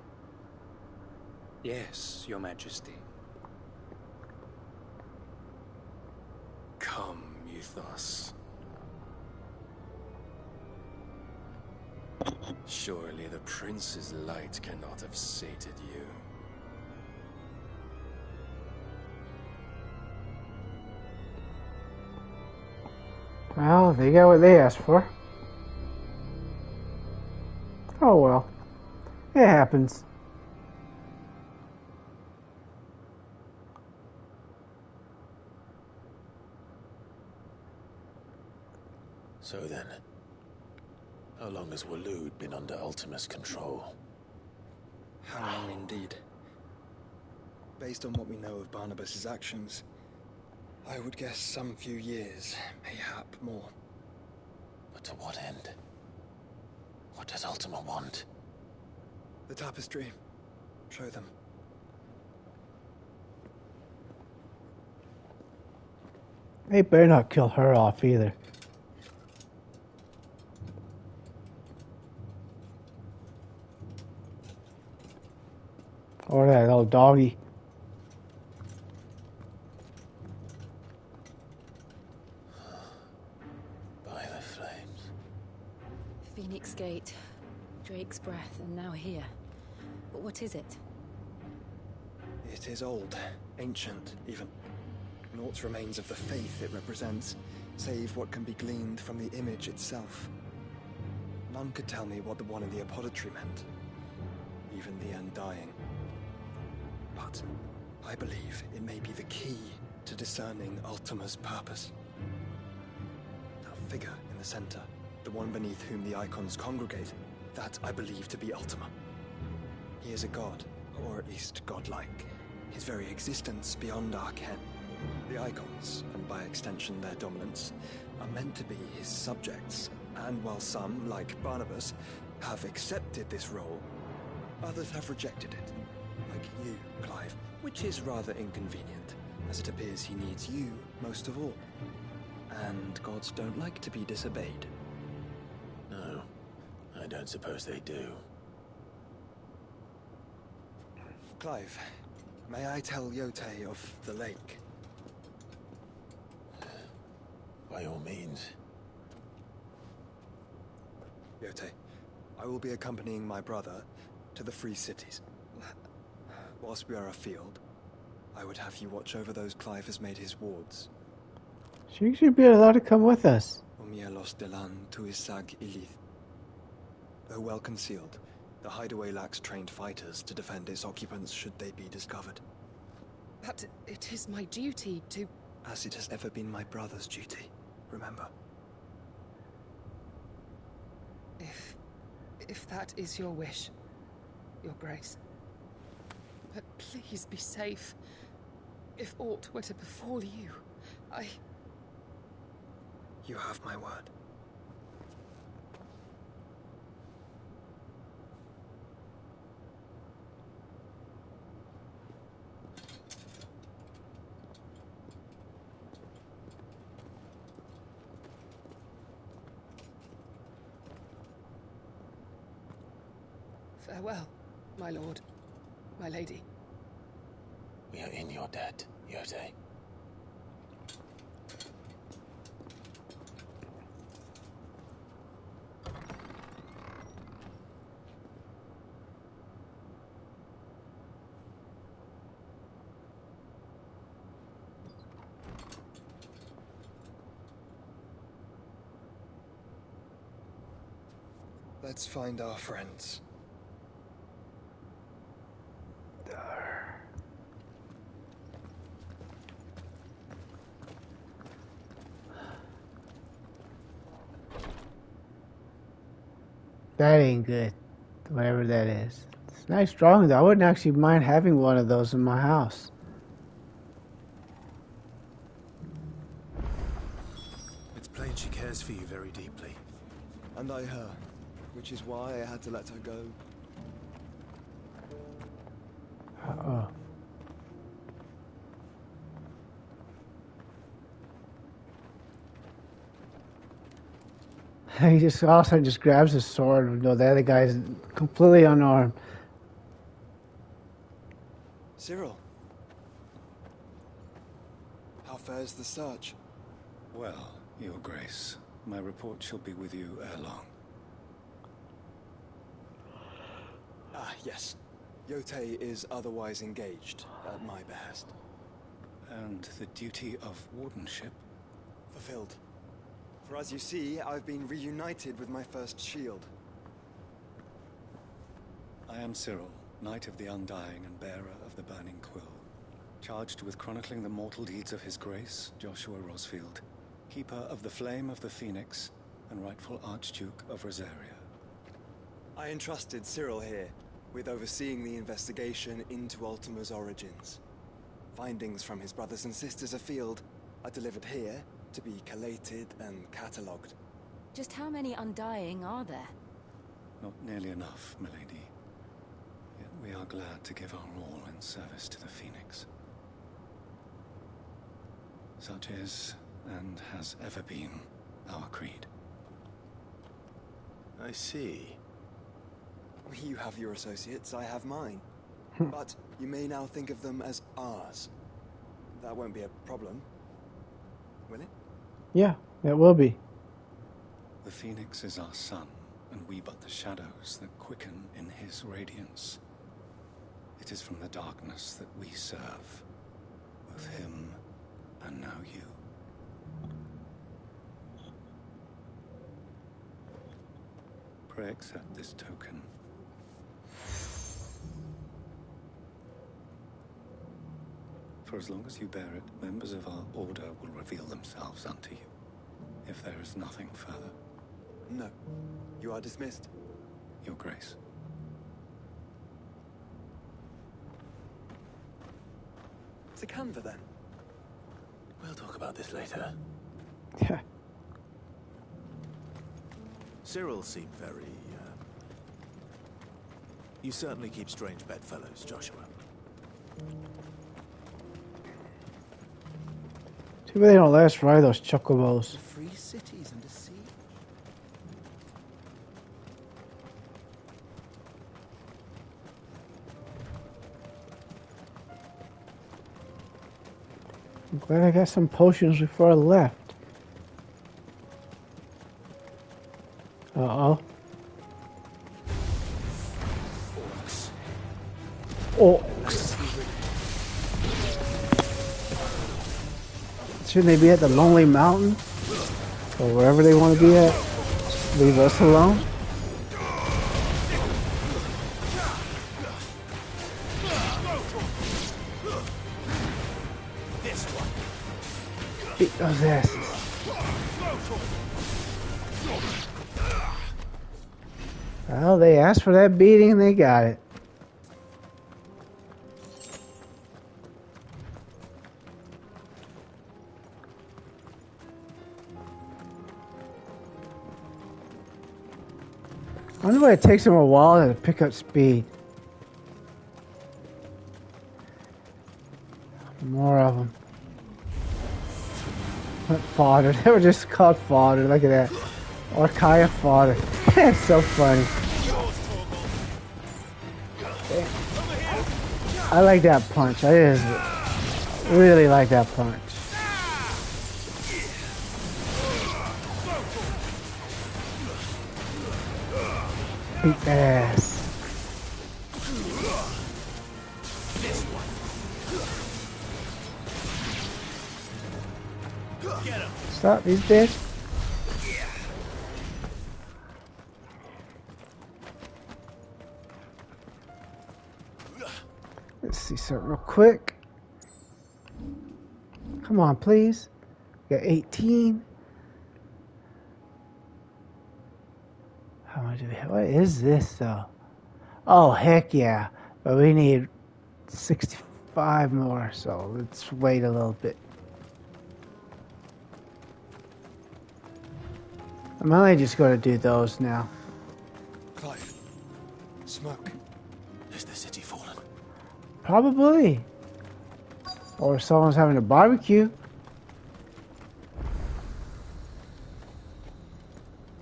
[SPEAKER 27] Yes, Your Majesty.
[SPEAKER 24] Come, Mythos. Surely the prince's light cannot have sated you.
[SPEAKER 1] Well, they got what they asked for. Oh well. It happens.
[SPEAKER 4] So then, how long has Walud been under Ultima's control?
[SPEAKER 22] How long indeed? Based on what we know of Barnabas's actions, I would guess some few years, mayhap more.
[SPEAKER 4] But to what end? What does Ultima want?
[SPEAKER 22] The tapestry. Show them.
[SPEAKER 1] They better not kill her off either. Or that little doggy.
[SPEAKER 4] By the flames.
[SPEAKER 8] Phoenix Gate, Drake's Breath, and now here. But what is it?
[SPEAKER 22] It is old, ancient, even. Naught remains of the faith it represents, save what can be gleaned from the image itself. None could tell me what the one in the apothecary meant, even the Undying. But I believe it may be the key to discerning Ultima's purpose. That figure in the center, the one beneath whom the icons congregate, that I believe to be Ultima. He is a god, or at least godlike, his very existence beyond our ken. The icons, and by extension their dominants, are meant to be his subjects, and while some, like Barnabas, have accepted this role, others have rejected it, like you, Clive, which is rather inconvenient, as it appears he needs you most of all. And gods don't like to be disobeyed.
[SPEAKER 4] No, I don't suppose they do.
[SPEAKER 22] Clive, may I tell Yote of the lake?
[SPEAKER 4] By all means.
[SPEAKER 22] Yote, I will be accompanying my brother to the Free Cities. Whilst we are afield, I would have you watch over those Clive has made his wards.
[SPEAKER 1] She should be allowed to come with us.
[SPEAKER 22] Omielos delan tuisag ilith. Though well concealed, the hideaway lacks trained fighters to defend its occupants should they be discovered.
[SPEAKER 11] But it is my duty to...
[SPEAKER 22] As it has ever been my brother's duty, remember.
[SPEAKER 11] If that is your wish, Your Grace. But please be safe. If aught were to befall you,
[SPEAKER 22] You have my word.
[SPEAKER 11] Farewell, my lord, my lady.
[SPEAKER 4] We are in your debt, Yote.
[SPEAKER 22] Let's find our friends.
[SPEAKER 1] That ain't good. Whatever that is. It's nice drawing though. I wouldn't actually mind having one of those in my house.
[SPEAKER 2] It's plain she cares for you very deeply.
[SPEAKER 22] And I her, which is why I had to let her go.
[SPEAKER 1] Uh-oh. He just all of a sudden just grabs his sword. No, the other guy's completely unarmed.
[SPEAKER 22] Cyril. How fares the search?
[SPEAKER 5] Well, Your Grace, my report shall be with you ere long.
[SPEAKER 22] Ah, yes. Yote is otherwise engaged, at my behest.
[SPEAKER 5] And the duty of wardenship?
[SPEAKER 22] Fulfilled. For as you see, I've been reunited with my first shield.
[SPEAKER 5] I am Cyril, Knight of the Undying and bearer of the Burning Quill, charged with chronicling the mortal deeds of His Grace, Joshua Rosfield, keeper of the Flame of the Phoenix and rightful Archduke of Rosaria.
[SPEAKER 22] I entrusted Cyril here with overseeing the investigation into Ultima's origins. Findings from his brothers and sisters afield are delivered here to be collated and catalogued.
[SPEAKER 8] Just how many Undying are there?
[SPEAKER 5] Not nearly enough, milady. Yet we are glad to give our all in service to the Phoenix. Such is, and has ever been, our creed.
[SPEAKER 4] I see.
[SPEAKER 22] You have your associates, I have mine. But you may now think of them as ours. That won't be a problem, will it?
[SPEAKER 1] Yeah, it will be.
[SPEAKER 5] The Phoenix is our sun, and we but the shadows that quicken in his radiance. It is from the darkness that we serve, both him and now you. Pray accept this token. For as long as you bear it, members of our order will reveal themselves unto you, if there is nothing further.
[SPEAKER 22] No. You are dismissed.
[SPEAKER 5] Your Grace.
[SPEAKER 22] It's a Canva, then.
[SPEAKER 4] We'll talk about this later.
[SPEAKER 1] Yeah.
[SPEAKER 4] Cyril seemed very, You certainly keep strange bedfellows, Joshua.
[SPEAKER 1] Too bad they don't let us ride those chocobos.
[SPEAKER 4] Free cities and a sea.
[SPEAKER 1] I'm glad I got some potions before I left. Uh-oh. Orcs. Shouldn't they be at the Lonely Mountain? Or wherever they want to be at? Leave us alone? Beat those asses. Well, they asked for that beating and they got it. I wonder why it takes them a while to pick up speed. More of them. Fodder. They were just called fodder. Look at that. Orkaya fodder. That's so funny. I like that punch. I just really like that punch. Beat that ass. Stop, he's dead. Let's see something real quick. Come on, please. We got 18. How much do we have? What is this, though? Oh, heck yeah. But we need 65 more, so let's wait a little bit. I'm only just going to do those now.
[SPEAKER 22] Clive. Smoke.
[SPEAKER 4] Is the city fallen?
[SPEAKER 1] Probably. Or someone's having a barbecue.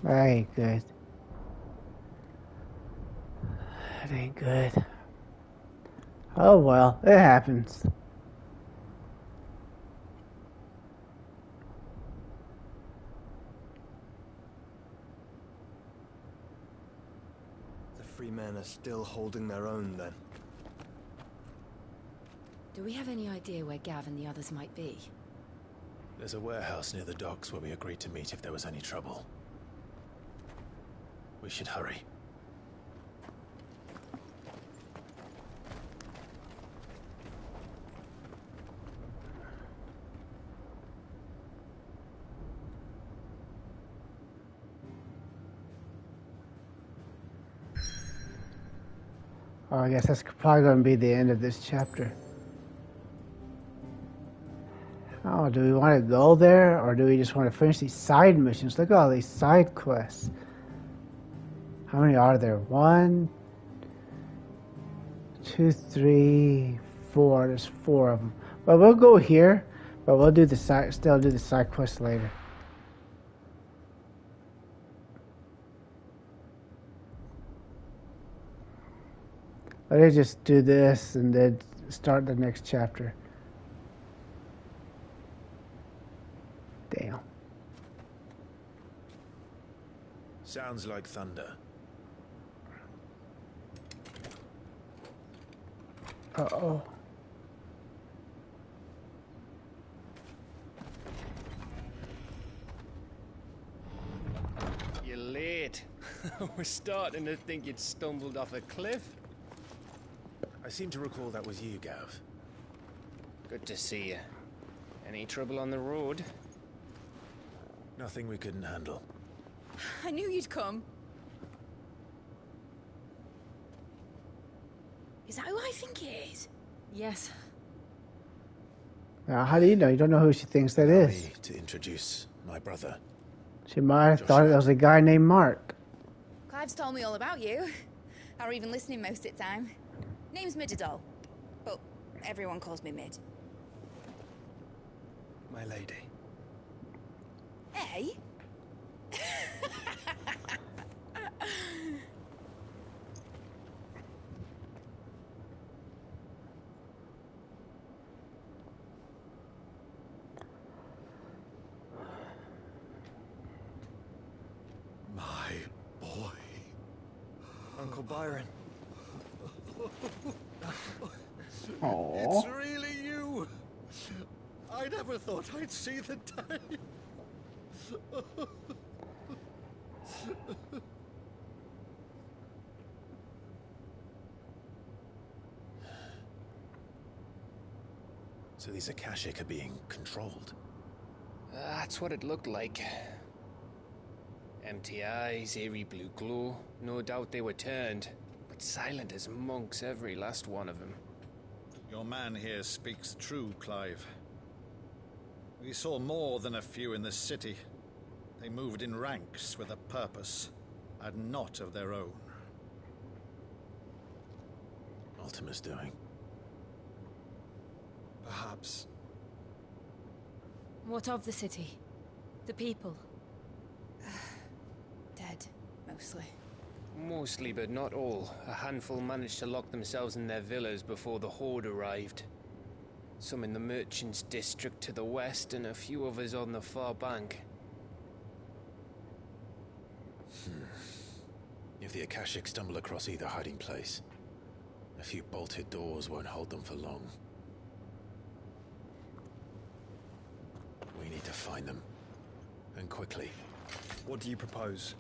[SPEAKER 1] That ain't good. That ain't good. Oh well, it happens.
[SPEAKER 22] The free men are still holding their own, then.
[SPEAKER 8] Do we have any idea where Gav and the others might be?
[SPEAKER 4] There's a warehouse near the docks where we agreed to meet if there was any trouble. We should hurry.
[SPEAKER 1] Oh, I guess that's probably going to be the end of this chapter. Oh, do we want to go there, or do we just want to finish these side missions? Look at all these side quests. How many are there? 1, 2, 3, 4. There's 4 of them. Well, we'll go here, but we'll do the side. Still do the side quest later. Let me just do this and then start the next chapter. Damn.
[SPEAKER 4] Sounds like thunder.
[SPEAKER 1] Uh-oh.
[SPEAKER 6] You're late. We're starting to think you'd stumbled off a cliff.
[SPEAKER 4] I seem to recall that was you, Gav.
[SPEAKER 6] Good to see you. Any trouble on the road?
[SPEAKER 4] Nothing we couldn't handle.
[SPEAKER 7] I knew you'd come. Is that who I think it is?
[SPEAKER 8] Yes.
[SPEAKER 1] Now, how do you know? You don't know who she thinks that
[SPEAKER 4] Allow
[SPEAKER 1] is.
[SPEAKER 4] me to introduce my brother.
[SPEAKER 1] She might have thought it was a guy named Mark.
[SPEAKER 7] Clive's told me all about you. Or even listening most of the time. Name's Midadol, but everyone calls me Mid.
[SPEAKER 22] My lady.
[SPEAKER 7] Eh?
[SPEAKER 22] My boy. Uncle Byron.
[SPEAKER 24] It's really you! I never thought I'd see the day.
[SPEAKER 4] So these Akashic are being controlled.
[SPEAKER 6] That's what it looked like. Empty eyes, eerie blue glow. No doubt they were turned, but silent as monks, every last one of them.
[SPEAKER 24] Your man here speaks true, Clive. We saw more than a few in the city. They moved in ranks with a purpose, and not of their own.
[SPEAKER 4] Ultima's doing.
[SPEAKER 22] Perhaps.
[SPEAKER 8] What of the city? The people?
[SPEAKER 7] Dead, mostly.
[SPEAKER 6] Mostly, but not all. A handful managed to lock themselves in their villas before the Horde arrived. Some in the merchants' district to the west, and a few others on the far bank.
[SPEAKER 4] If the Akashic stumble across either hiding place, a few bolted doors won't hold them for long. We need to find them. And quickly.
[SPEAKER 22] What do you propose?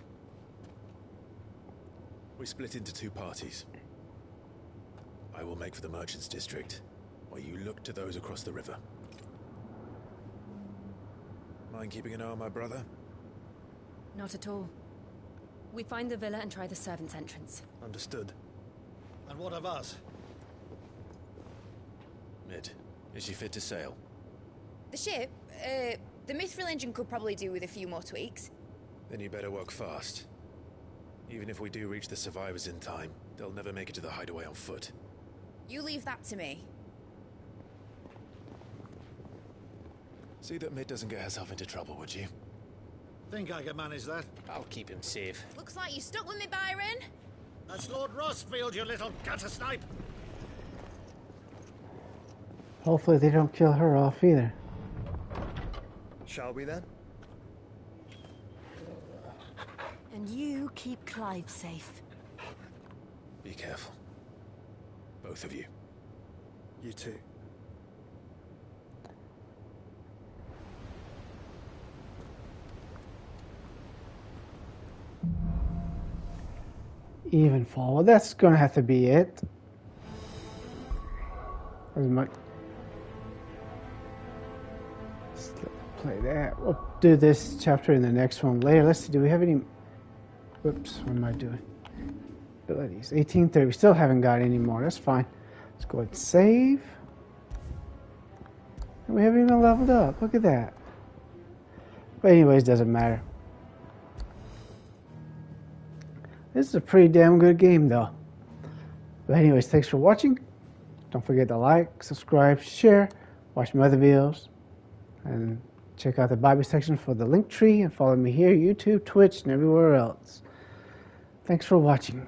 [SPEAKER 4] We split into two parties. I will make for the merchants' district, while you look to those across the river. Mind keeping an eye on my brother?
[SPEAKER 8] Not at all. We find the villa and try the servants' entrance.
[SPEAKER 22] Understood.
[SPEAKER 24] And what of us?
[SPEAKER 4] Mid, is she fit to sail?
[SPEAKER 7] The ship, the mithril engine could probably do with a few more tweaks.
[SPEAKER 4] Then you better work fast. Even if we do reach the survivors in time, they'll never make it to the hideaway on foot.
[SPEAKER 7] You leave that to me.
[SPEAKER 4] See that Mid doesn't get herself into trouble, would you?
[SPEAKER 24] Think I can manage that?
[SPEAKER 6] I'll keep him safe.
[SPEAKER 7] Looks like you stuck with me, Byron.
[SPEAKER 24] That's Lord Rossfield, you little gutter snipe!
[SPEAKER 1] Hopefully they don't kill her off either.
[SPEAKER 22] Shall we then?
[SPEAKER 8] And you keep Clive safe.
[SPEAKER 4] Be careful. Both of you.
[SPEAKER 22] You too.
[SPEAKER 1] Even fall. Well, that's gonna have to be it. As much. Let's play that. We'll do this chapter in the next one later. Let's see. Do we have any? Whoops. What am I doing? Abilities. 1830. We still haven't got any more. That's fine. Let's go ahead and save. And we haven't even leveled up. Look at that. But anyways, doesn't matter. This is a pretty damn good game, though. But anyways, thanks for watching. Don't forget to like, subscribe, share, watch my other videos, and check out the Bible section for the link tree, and follow me here, YouTube, Twitch, and everywhere else. Thanks for watching.